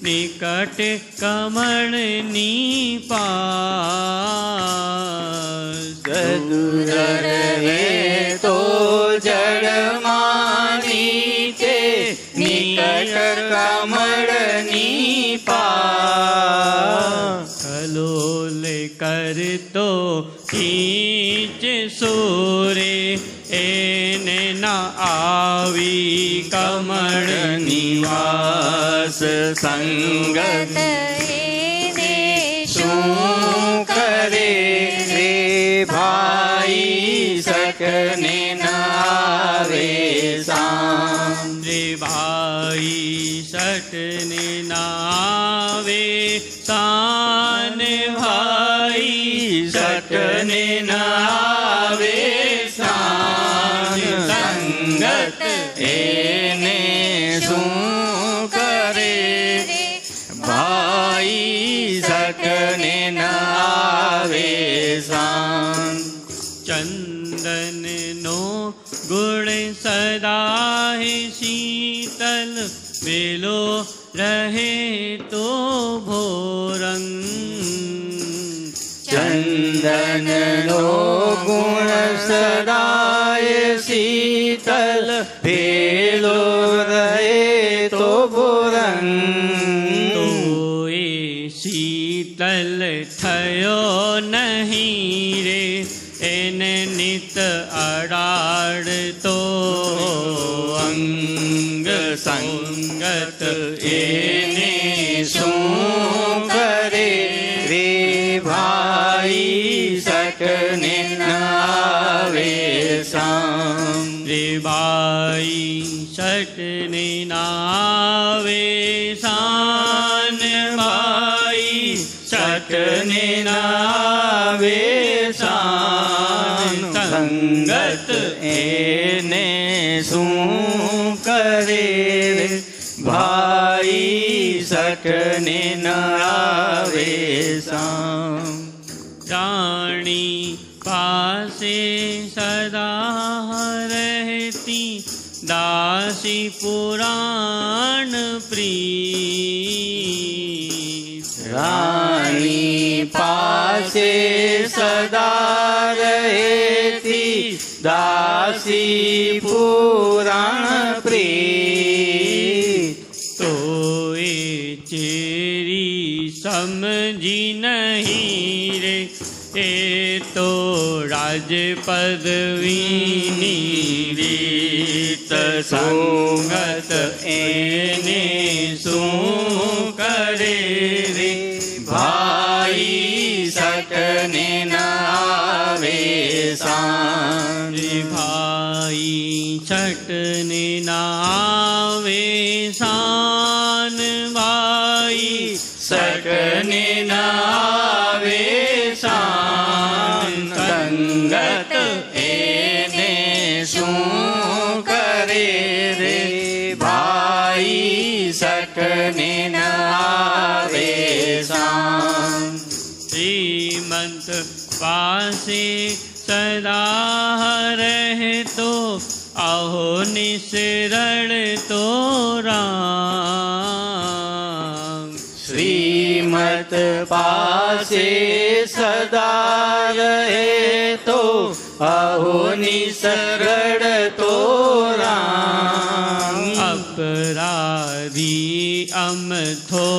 નિકટ કમળની પાસ. દૂર રહે તો જળમાની તે, નિકટ કમળની પાસ. કલોલ કરતો ખીચ સોરે, એને ના આવી કમળની વાસ. સંગત એને શું કરે રે, ભાઈ સઠને નાવે સાન. રે ભાઈ સટને નાવે સાન, ભાઈ સઠને નાવે સાન. સંગત એને શું કરે રે, ભાઈ સઠને નાવે સાન. ચંદનનો ગુણ સદા શીતલ, વેલો રહે તો ભોરંગ. ચંદનનો ગુણ સદાય શીતલ, શીતલ વેલો રહે તો ભોરંગ. તો એ શીતલ થયો નહીં રે એને નિત અડાડતો અંગ સંગત એને શું કરે રે ભાઈ સટને નાવે સામ. રે બાઈ સટને નાવે સાન બાઈ સટને નાવે સાન. સંગત એને શું કરે રે ભાઈ સટને નાવે સામ. રાણી પાસે સદા રહેતી દાસી પુરાણ પ્રીત. રાણી પાસે સદા રહેતી દાસી પુરાણ પ્રીત. તો એ ચેરી સમજી નહીં રે એ તો રાજ પદવીની રીત. સંગત એને શું કરે રે ભાઈ સટને નાવે સામ. ભાઈ છટને નાવે સાન ભાઈ સટને નાવે સાન. સંગત એને શું કરે રે ભાઈ સટને નાવે સાન. શ્રીમંત પાસે સદા રહેતો આહો નિસરડતો રામ. શ્રીમત પાસે સદા રહે તો અહો નિસરડતો રામ. અપરાધી અમથો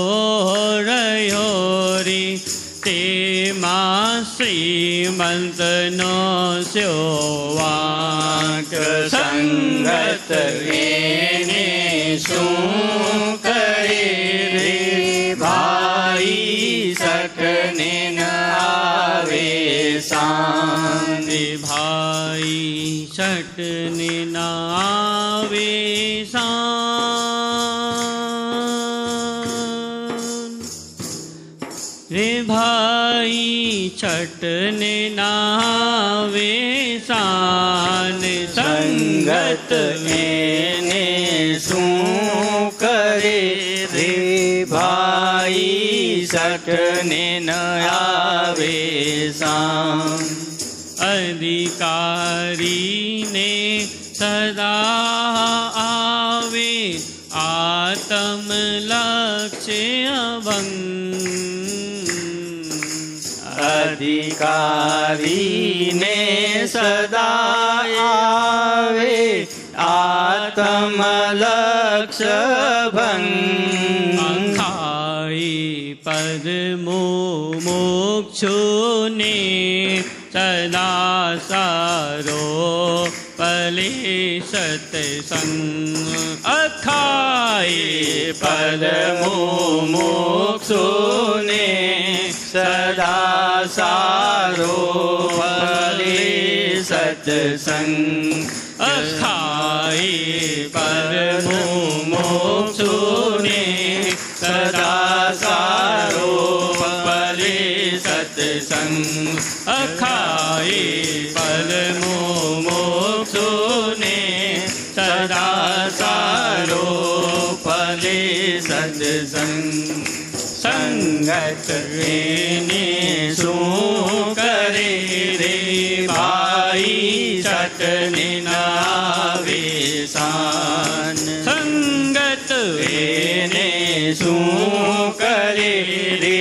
રહ્યો રે તેમાં શ્રીમંતનો સ્યો વાંક. સંગત એને શું કરે રે ભાઈ સટને નાવે સામ. ભાઈ છટને નાવે સાન. રે ભાઈ છટને નાવે સાન. સંગત એને શું કરે રે ભાઈ સટને નાવે સામ. અધિકારીને સદા આવે આત્મ લક્ષ્ય ભંગ. અધિકારીને સદા આવે આત્મ લક્ષ્ય ભંગ. ખાઈ પદ મોક્ષુને સદા સારો પલે સત્સંગ. અખાઈ પદ મોક્ષુને સદા સારો પલે સત્સંગ. અખાઈ પરમો મોક્ષુને સદા સારો પલે સત્સંગ. અખાઈ પરમો મોક્ષુને સદા સારો પલે સત્સંગ. સંગત એને શું કરે રે ભાઈ સટને નાવે સાન. સંગત એને શું કરે રે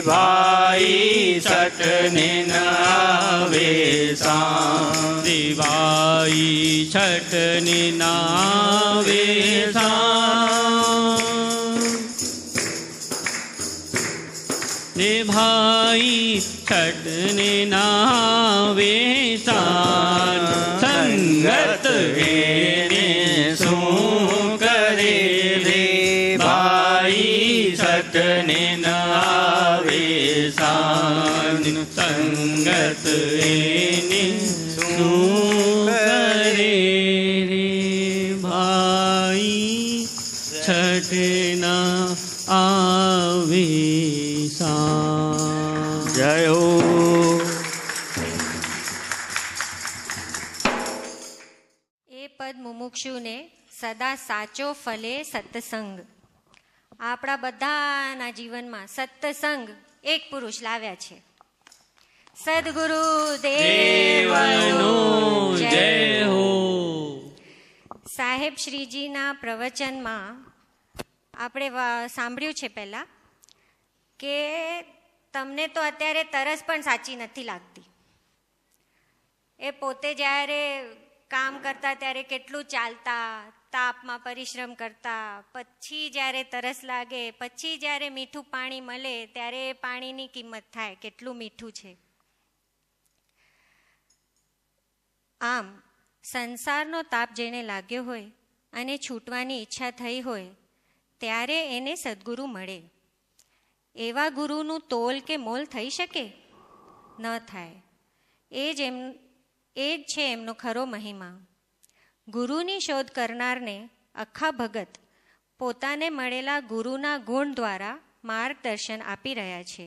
ભાઈ સટને નાવે સાન. ભાઈ છઠની નાવે રે ભાઈ છઠને નાવે સંગત એને શું કરે રે ભાઈ છઠને નાવે સંગત એને શું કરે રે ભાઈ છઠના આવે જય હો. એ પદ મુમુક્ષુને સદા સાચો ફલે સત્સંગ. આપણા બધાના જીવનમાં સત્સંગ એક પુરુષ લાવ્યા છે. સદગુરુ દેવનો જય હો. સાહેબ શ્રીજીના પ્રવચનમાં આપણે સાંભળ્યું છે પહેલા કે તમને તો અત્યારે તરસ પણ સાચી નથી લાગતી. એ પોતે જ્યારે કામ કરતા ત્યારે કેટલું ચાલતા, તાપમાં પરિશ્રમ કરતા, પછી જ્યારે તરસ લાગે, પછી જ્યારે મીઠું પાણી મળે ત્યારે એ પાણીની કિંમત થાય, કેટલું મીઠું છે. આમ સંસારનો તાપ જેને લાગ્યો હોય અને છૂટવાની ઈચ્છા થઈ હોય ત્યારે એને સદગુરુ મળે. એવા ગુરુનું તોલ કે મોલ થઈ શકે? ન થાય. એ જ છે એમનો ખરો મહિમા. ગુરુની શોધ કરનારને અખ્ખા ભગત પોતાને મળેલા ગુરુના ગુણ દ્વારા માર્ગદર્શન આપી રહ્યા છે.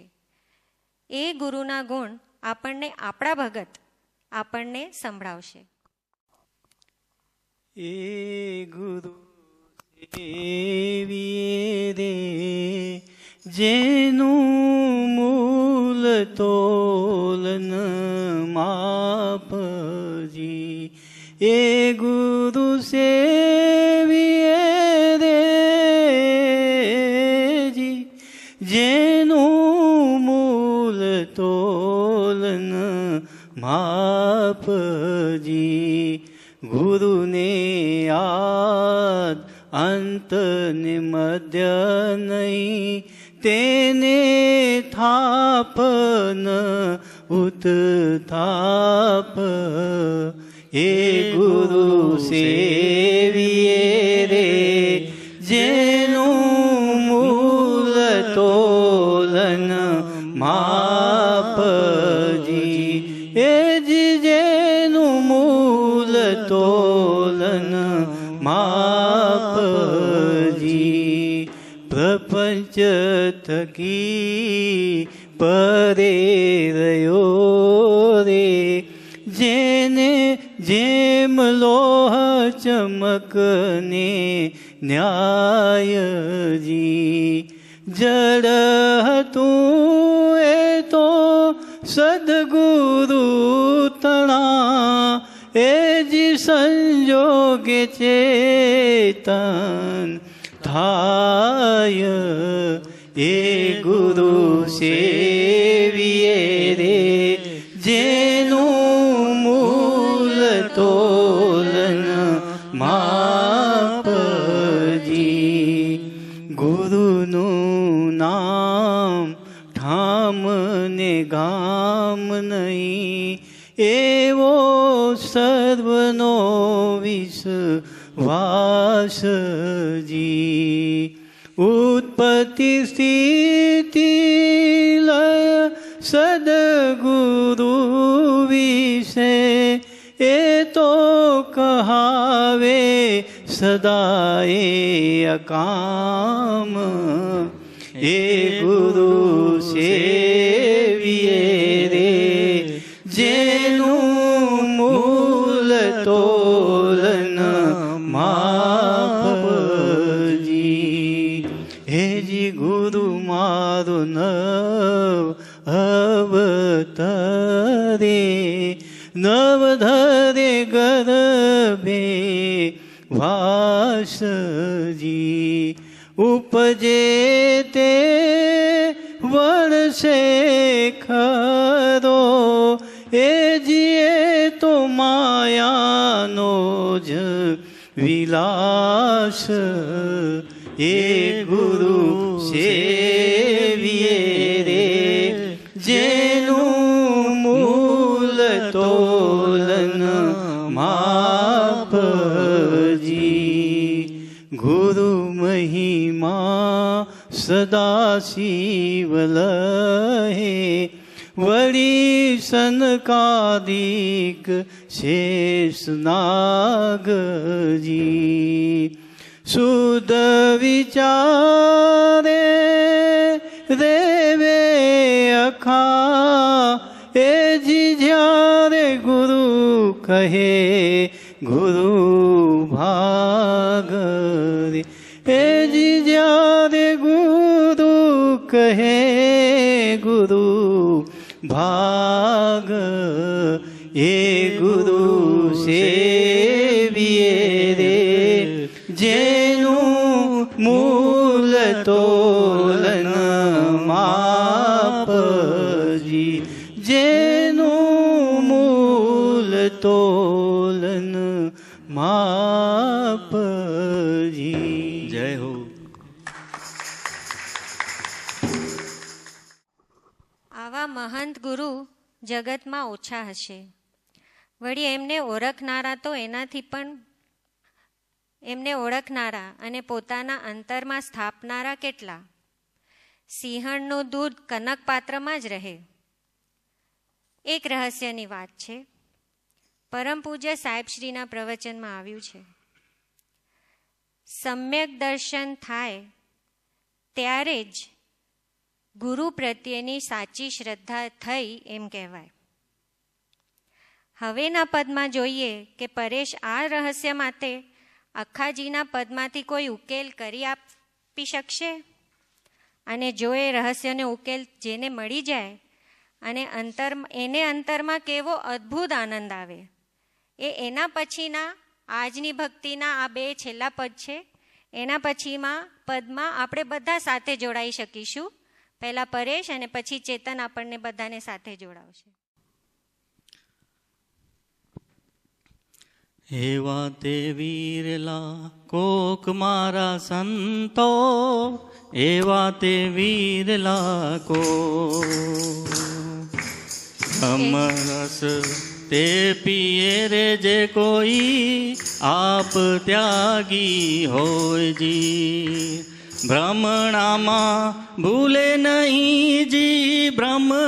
એ ગુરુના ગુણ આપણને આપણા ભગત આપણને સંભળાવશે. એ ગુરુ સેવીએ રે જેનું મૂલ તોલન માપજી. એ ગુરુ સેવીએ રે જી જેનું મૂલ તોલન માપજી. ગુરુને આદ અંત ને મધ્ય નહીં, તેને થાપન ઉત્થાપ. એ ગુરુ સેવીએ રે જેનું મૂલ તોલન માપજી. એ જેનું મૂલ તોલન માપજી. પ્રપંચ થકી પરે રહ્યો રે જેને જેમ લોહ ચમકને ન્યાયજી. જડ હતું એ તો સદગુરુ તણા, એ જી સંજોગે ચેતન થાય. એ ગુરુ સેવીએ રે જેનું મૂલ તોલન માપજી. ગુરુનું નામ ઠામ ને ગામ નહીં, એવો સર્વનો વિશ્વાસજી. ઉત્પત્તિ સ્થિતિ લય સદગુરુ વિશે એ તો કહાવે સદાએ અકામ. એ ગુરુ સેવીએ રે જેનું મૂલ તોલન માપજી. હે જી ગુરુ મારો નવ અવતરે, નવ ધરે ગર્ભે વાસજી. ઉપજે તે વર્ષે ખરો, એ જીએ તો મા માયાનો જ વિલાસ એ ગુરુ સેવીએ રે જેનું મૂલ તોલન માપજી ગુરુ મહિમા સદા શિવ લહે વળી સનકાદિક શેષ નાગજી શુદ્ધ વિચારે રેવે અખા એ જી જ્યારે ગુરુ કહે ગુરુ ભાગ રે એ જી જ્યારે ગુરુ કહે ગુરુ ભાગ એ ગુરુ સેવીએ રે જેનું મૂલ તોલન માપજી જેનું મૂલ તોલન માપજી જય હો. આવા મહંત ગુરુ જગતમાં ઓછા હશે. વળી એમને ઓળખનારા તો એનાથી પણ એમને ઓળખનારા અને પોતાના અંતરમાં સ્થાપનારા કેટલા. સિંહણનું દૂધ કનક પાત્રમાં જ રહે. એક રહસ્યની વાત છે. પરમ પૂજ્ય સાહેબશ્રીના પ્રવચનમાં આવ્યું છે, સમ્યક દર્શન થાય ત્યારે જ ગુરુ પ્રત્યેની સાચી શ્રદ્ધા થઈ એમ કહેવાય. હવેના પદમાં જોઈએ કે પરેશ આ રહસ્ય માટે અખાજીના પદમાંથી કોઈ ઉકેલ કરી આપી શકશે. અને જો એ રહસ્યનો ઉકેલ જેને મળી જાય અને એને અંતરમાં કેવો અદ્ભુત આનંદ આવે, એ એના પછીના આજની ભક્તિના આ બે છેલ્લા પદ છે. એના પછીમાં પદમાં આપણે બધા સાથે જોડાઈ શકીશું. પહેલા પરેશ અને પછી ચેતન આપણને બધાને સાથે જોડાવશે. એવા તે વીરલા કોક મારા સંતો, એવા તે વીરલા કો અમરસ તે પિયે રે જે કોઈ આપ ત્યાગી હોય જી. ભ્રમણામાં ભૂલે નહીં જી, ભ્રમણામાં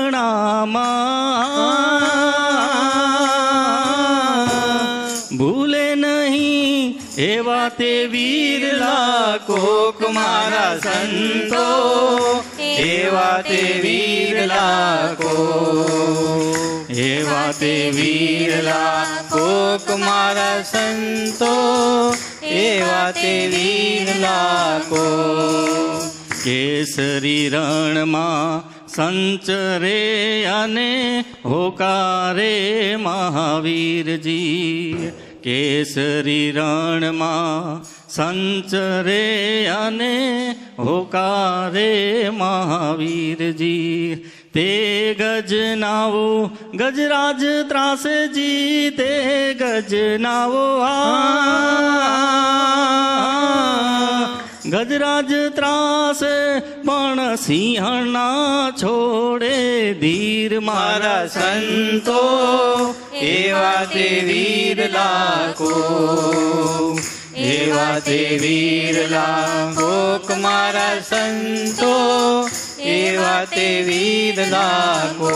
ભૂલે નહીં એવા તે વીરલા કોક મારા સંતો, એવા તે વીરલા કો એવા તે વીરલા કોક મારા સંતો, એવા તે વીરલા કો કેસરી રણમાં સંચરે અને હોકારે મહાવીરજી. કેસરી રણમાં સંચરે અને હોકારે મહાવીરજી. તે ગજનાવો ગજરાજ ત્રાસજી, તે ગજનાવો ગજરાજ ત્રાસ પણ સિંહણના છોડે ધીર મારા સંતો, એવા તે વીરલા કો એવા તે વીરલા કોક મારા સંતો, એવા તે વીરલા કો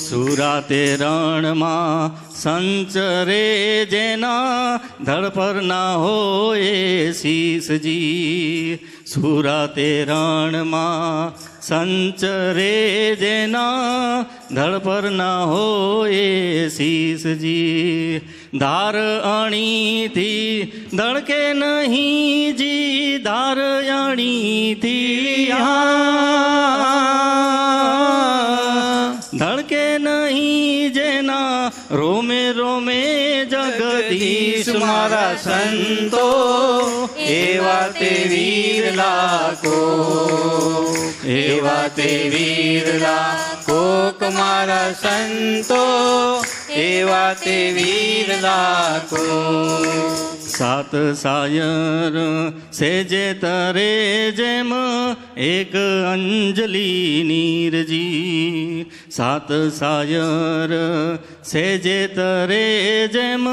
સુરાતે રણમાં સંચરે જેના ધડ પર ના હોય શીશજી. સુરાતે રણમાં સંચરે જેના ધડ પર ના હોય શીશજી. ધાર અણીથી ધડકે નહીં જી, ધાર અણીથી ધડકે નહીં જેના રોમે રોમે જગદીશ મારા સંતો, એવા તે વીરલા કો એવા તે વીરલા કોક મારા સંતો, એવા તે વીર લાખો. સાત સાયર સેજે તરે જેમ એક અંજલિ નીરજી. સાત સાયર સેજે તરે જેમ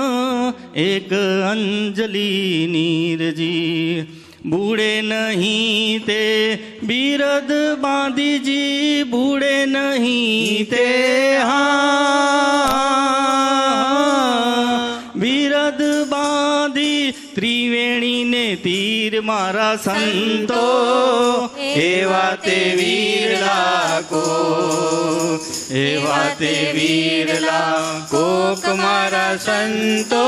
એક અંજલિ નીરજી. બૂડે નહીં તે બિરદ બાંધીજી, બૂડે નહીં તે બિરદ બાંધી ત્રિવેણીને તીર મારા સંતો એવા તે વીર લાખો. એવા તે વીર લાખો મારા સંતો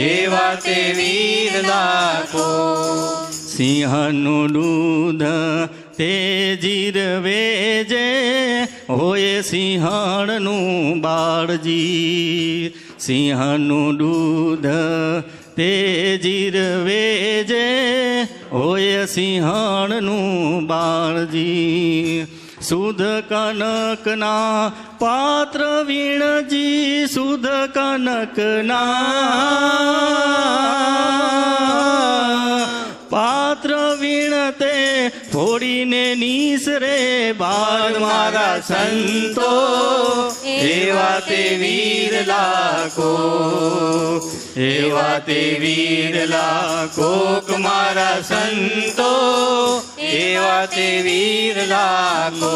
એવા તે વીર લાખો. સિંહનું દૂધ તે જીરવે જે હોય સિંહણનું બાળજી. સિંહનું દૂધ તે જીરવે જે હોય સિંહણનું બાળજી. સુધ કનકના પાત્ર વીણજી, સુધ કનકના પાત્ર વીણતે ફોડીને નીસરે બાળ મારા સંતો એવા તે વીર લાખો. એવા તે વીર લાખો મારા સંતો એવા તે વીર લાખો.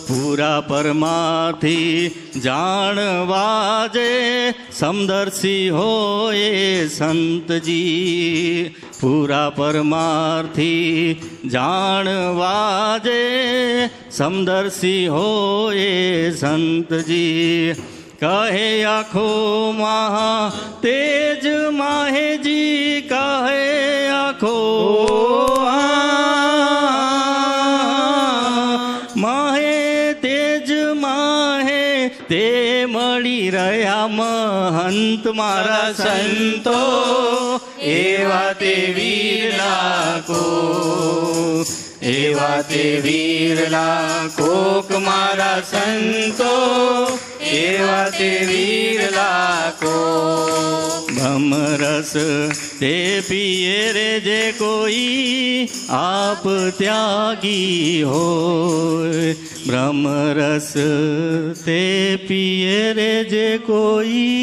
પૂરા પરમાથી જાણવા જે સમદર્શી હોય સંતજી. પૂરા પરમાર્થી જાણવા જે સમદર્શી હોય સંતજી. કહે આખો મહા તેજ માહેજી, કહે આખો માહે તેજ માહે તે મળી રહ્યા મહંત મારા સંતો એવા તે વીર લાખો. એવા તે વીર લાખો મારા સંતો એવા તે વીર લાખો. ભમરસ તે પિયે રે જે કોઈ આપ ત્યાગી હોય. બ્રહ્મરસ તે પિયે રે જે કોઈ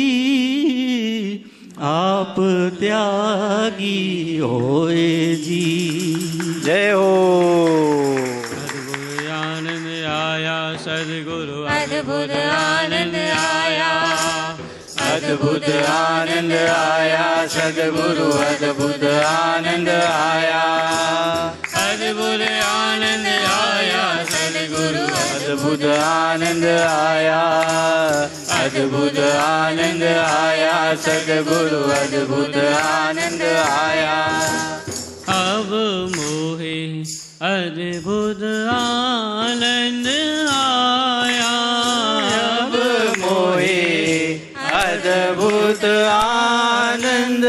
આપ ત્યાગી હોય જી. જય હો. આનંદ આયા સદગુરુ અદ્ભુત આનંદ આયા, અદ્ભુત આનંદ આયા સદગુરુ, અદ્ભુત આનંદ આયા. અદ્ભુત આનંદ આયા સદગુરુ, અદ્ભુત આનંદ આયા. અદ્ભુત આનંદ આયા સદગુરુ, અદ્ભુત આનંદ આયા. અવ મોહે અદ્ભુત આનંદ આયા. અબ મોહે અદ્ભુત આનંદ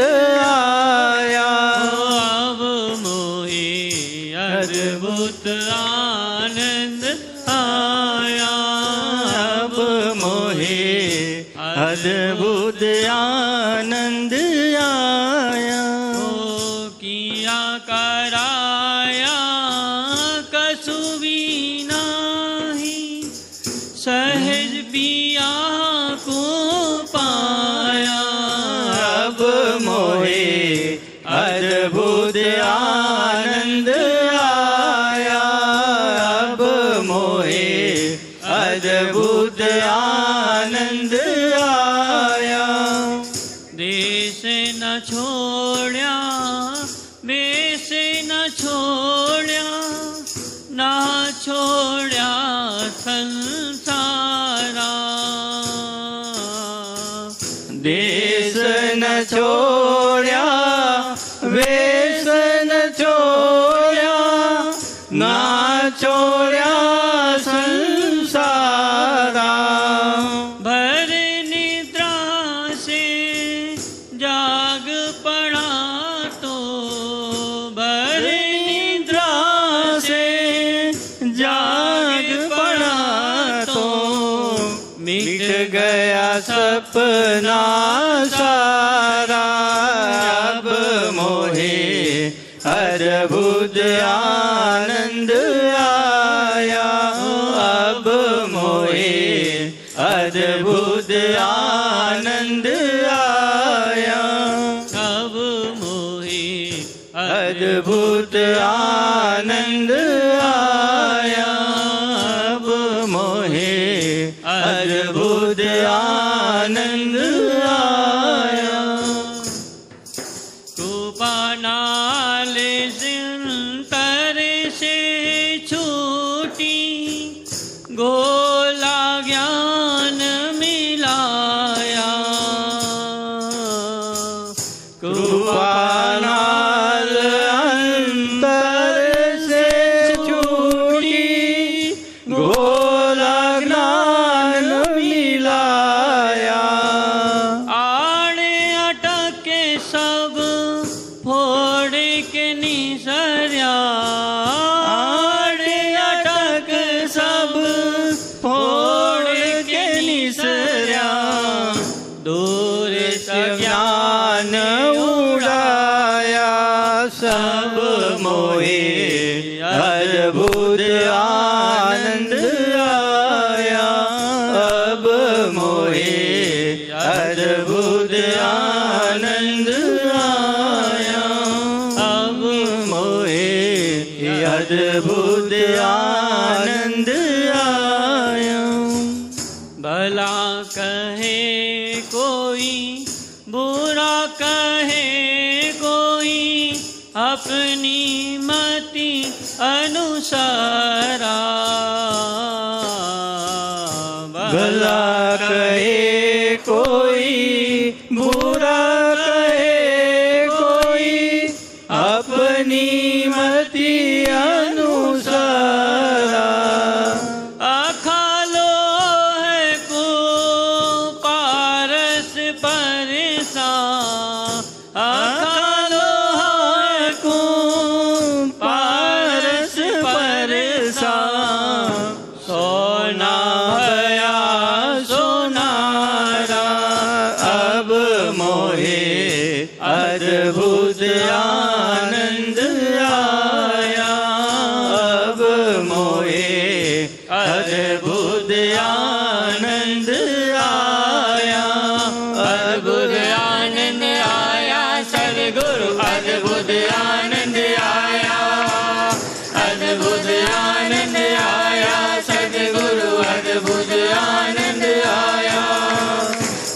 આયા. અવ મોહે અદ્ભુત આનંદ આયા. અબ મોહે અદ્ભુત આનંદ આયા. કિયા કરાયા કસુ વિનાહી, સહેજ પિયા કો પાયા. અબ મોહે અદ્ભુત આનંદ આયા. અબ મોહે અદ્ભુત આનંદ આયા. દેશ ન છોડ્યા, વેશ ન છોડ્યા, ના છોડ્યા સંસારા. દેશ ન છોડ્યા, વેશ ન છોડ્યા, ના છોડ્યા સંસારા. ભર નિદ્રા સે જાગ પડા તો, ભર નિદ્રા સે જાગ પડા તો, મિટ ગયા सपना सारा अब मोहे अद्भुत आनंद आया, अब मोहे अद्भुत आनंद आया, अब मोहे अद्भुत आनंद आया, अब मोहे अद्भुत आनंद आया। कृपा नाल सिंतर से छूटी, गोला ज्ञान मिलाया, कृपानाल अंतर से छूटी, गोला ज्ञान मिलाया, आड़े अटके सब फोड़ के निसर्या, आड़े अटक सब फोड़ के निसर्या, दूर से ज्ञान उड़ाया, सब मोहे अद्भुत आनंद आया, अब मोहे अद्भुत आनंद आया, अब मोहे अद्भुत आनंद आया। भला कहे कोई, बुरा कहे कोई, अपनी मति अनुसारा, भला कहे कोई, बुरा कहे कोई, अपनी मति अनुसारा, अखालो है को पारस परसा, अखालो है को पारस परसा, सोना भया सोनारा, अब मोहे अद्भुत आनंद आया, अब मोहे अद्भुत आनंद आया, अद्भुत आनंद आया, सद्गुरु अद्भुत आनंद आया, अद्भुत आनंद आया, सद्गुरु अद्भुत आनंद आया,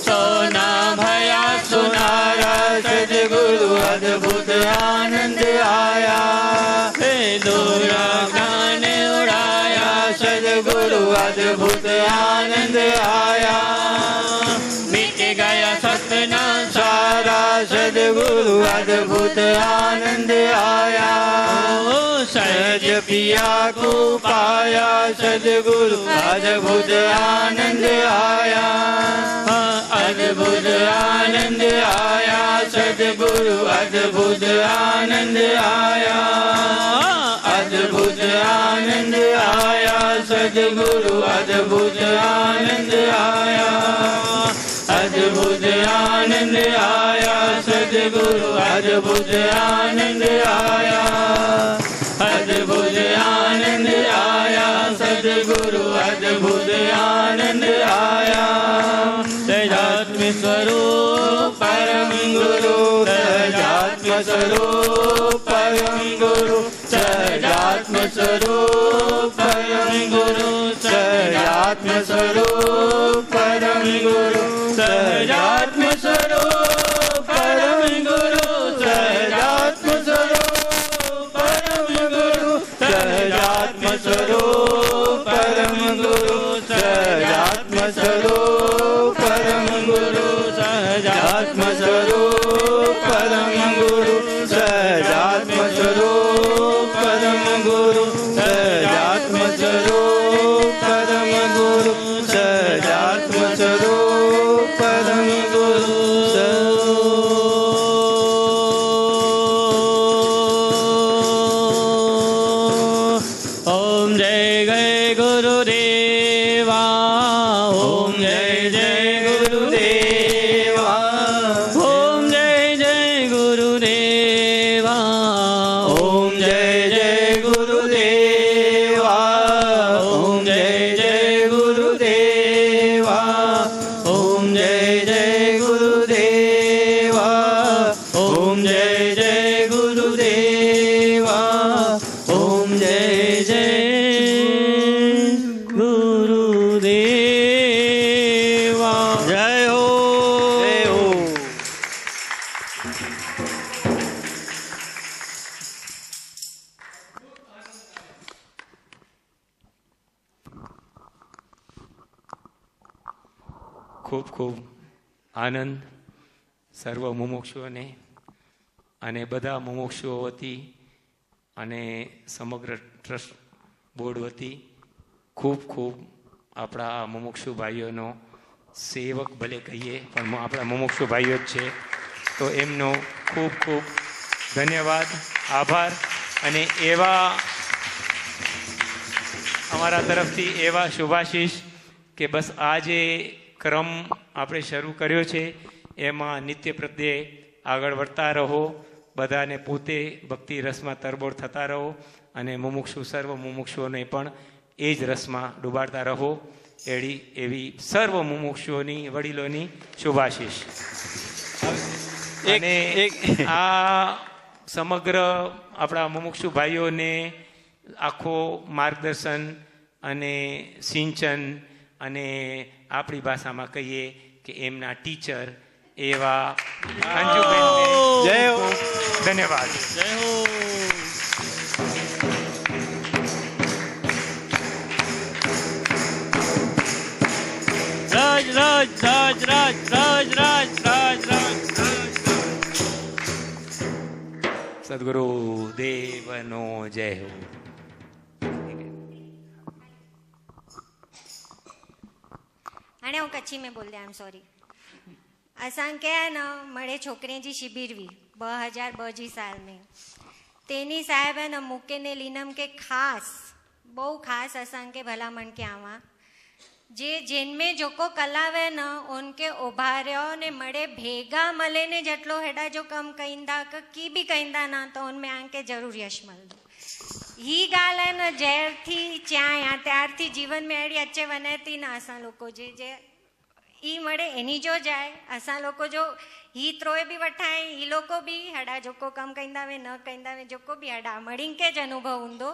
सोना भया सुनारा, सद्गुरु अद्भुत आनंद आया, दूरा ज्ञान उड़ाया, सद्गुरु अद्भुत आनंद आया, मिट गया सपना सारा, सद्गुरु अद्भुत आनंद आया, सहज पिया को पाया, सद्गुरु अद्भुत आनंद आया, अद्भुत आनंद आया, सद्गुरु अद्भुत आनंद आया, अद्भुत आनंद आया, सद्गुरु अद्भुत आनंद आया, अद्भुत आनंद आया, सद्गुरु अद्भुत आनंद आया, अद्भुत आनंद आया, सद्गुरु अद्भुत आनंद आया, सदात्म स्वरूप परम गुरु, सदात्म स्वरूप परम गुरु, सदात्म स्वरूप परम गुरु, सदात्म स्वरूप परम गुरु, सदात्म स्वरूप परम गुरु, सदात्म स्वरूप परम गुरु, सदात्म स्वरूप परम गुरु, सदात्म स्वरूप परम गुरु, सदात्म स्वरूप परम गुरु, सदात्म स्वरूप परम गुरु, सदात्म स्वरूप परम गुरु, सदात्म स्वरूप परम गुरु, ओम जय जय गुरुदेवा, ओम जय जय गुरु ખૂબ ખૂબ આનંદ સર્વ મુમુક્ષુઓને અને બધા મુમુક્ષુઓ વતી અને સમગ્ર ટ્રસ્ટ બોર્ડ વતી ખૂબ ખૂબ આપણા આ મુમુક્ષુ ભાઈઓનો સેવક ભલે કહીએ પણ આપણા મુમુક્ષુ ભાઈઓ જ છે, તો એમનો ખૂબ ખૂબ ધન્યવાદ, આભાર. અને એવા અમારા તરફથી એવા શુભાશીષ કે બસ આ જે ક્રમ આપણે શરૂ કર્યો છે એમાં નિત્ય પ્રત્યે આગળ વધતા રહો, બધાને પોતે ભક્તિ રસમાં તરબોળ થતા રહો અને મુમુક્ષુ સર્વ મુમુક્ષુઓને પણ એ જ રસમાં ડૂબાડતા રહો. એવી સર્વ મુમુક્ષુઓની વડીલોની શુભાશીષ. અને આ સમગ્ર આપણા મુમુક્ષુ ભાઈઓને આખો માર્ગદર્શન અને સિંચન અને આપણી ભાષામાં કહીએ કે એમના ટીચર એવા અંજુબેનને ધન્યવાદ. જય હો. રાજ રાજ રાજ રાજ રાજ રાજ રાજ રાજ સદગુરુ દેવનો જય હો. हाणे हूँ कच्छी में बोल आम सॉरी. असांखे आहे न मळे छोकिरे जी शिबिर हुई 2002 जी साल में. तेनी साहेब है न मूके ने लीनम के खास बहु खास असांखे भलामण के आवा जे जिनमें जोको कलावे न उनके उभार्यो ने मड़े भेगा मले ने जटलो हेडा जो कम कईंदा की भी कईंदा ना तो उनमें आंके जरूर यश मिलदो. ही गाल है न जैर थी च्या या त्यार थी जीवन में अड़ी अचे वने थी ना असा लोको जे जे ई मड़े एनी जो जाए असा लोको जो ही त्रोए भी वठाए ही लोको भी हड़ा जोको कम कईंदा वे न कईंदा वे जोको भी हड़ा मड़ी के ज अनुभव हुंदो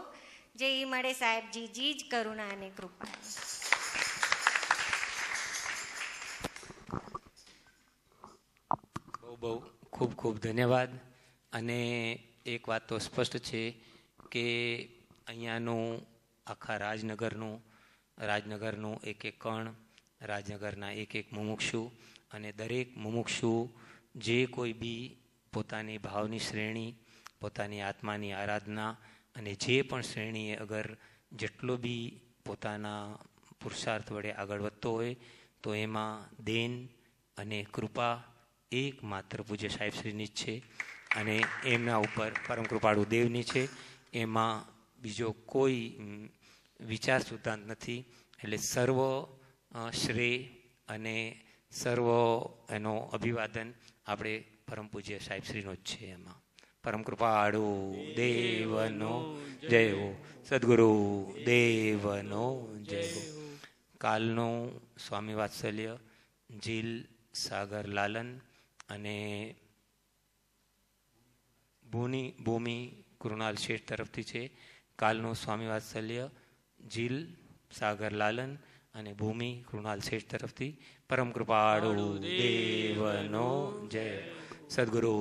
जे ई मड़े साहेब जी जी ज करुणा अने कृपा. બહુ બહુ ખૂબ ખૂબ ધન્યવાદ. અને એક વાત તો સ્પષ્ટ છે કે અહીંયાનું આખા રાજનગરનું એક એક કણ, રાજનગરના એક એક મુમુક્ષુ અને દરેક મુમુક્ષુ જે કોઈ બી પોતાની ભાવની શ્રેણી, પોતાની આત્માની આરાધના અને જે પણ શ્રેણીએ અગર જેટલો બી પોતાના પુરુષાર્થ વડે આગળ વધતો હોય તો એમાં દેન અને કૃપા એકમાત્ર પૂજ્ય સાહેબશ્રીની જ છે અને એમના ઉપર પરમ કૃપાળુ દેવની છે. એમાં બીજો કોઈ વિચાર સિદ્ધાંત નથી. એટલે સર્વ શ્રેય અને સર્વ એનો અભિવાદન આપણે પરમ પૂજ્ય સાહેબશ્રીનો જ છે. એમાં પરમ કૃપાળુ દેવનો જય હો. સદગુરુ દેવનો જય હો. કાલનું સ્વામી વાત્સલ્ય જીલ સાગર લાલન અને ભૂમિ કૃણાલ શેઠ તરફથી છે. કાલનું સ્વામી વાત્સલ્ય જીલ સાગર લાલન અને ભૂમિ કૃણાલ શેઠ તરફથી પરમ કૃપાળુ દેવનો જય. સદગુરુ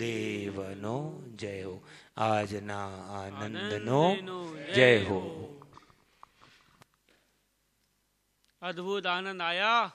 દેવનો જય હો. આજના આનંદનો જય હો. અદ્ભુત આનંદ આયા.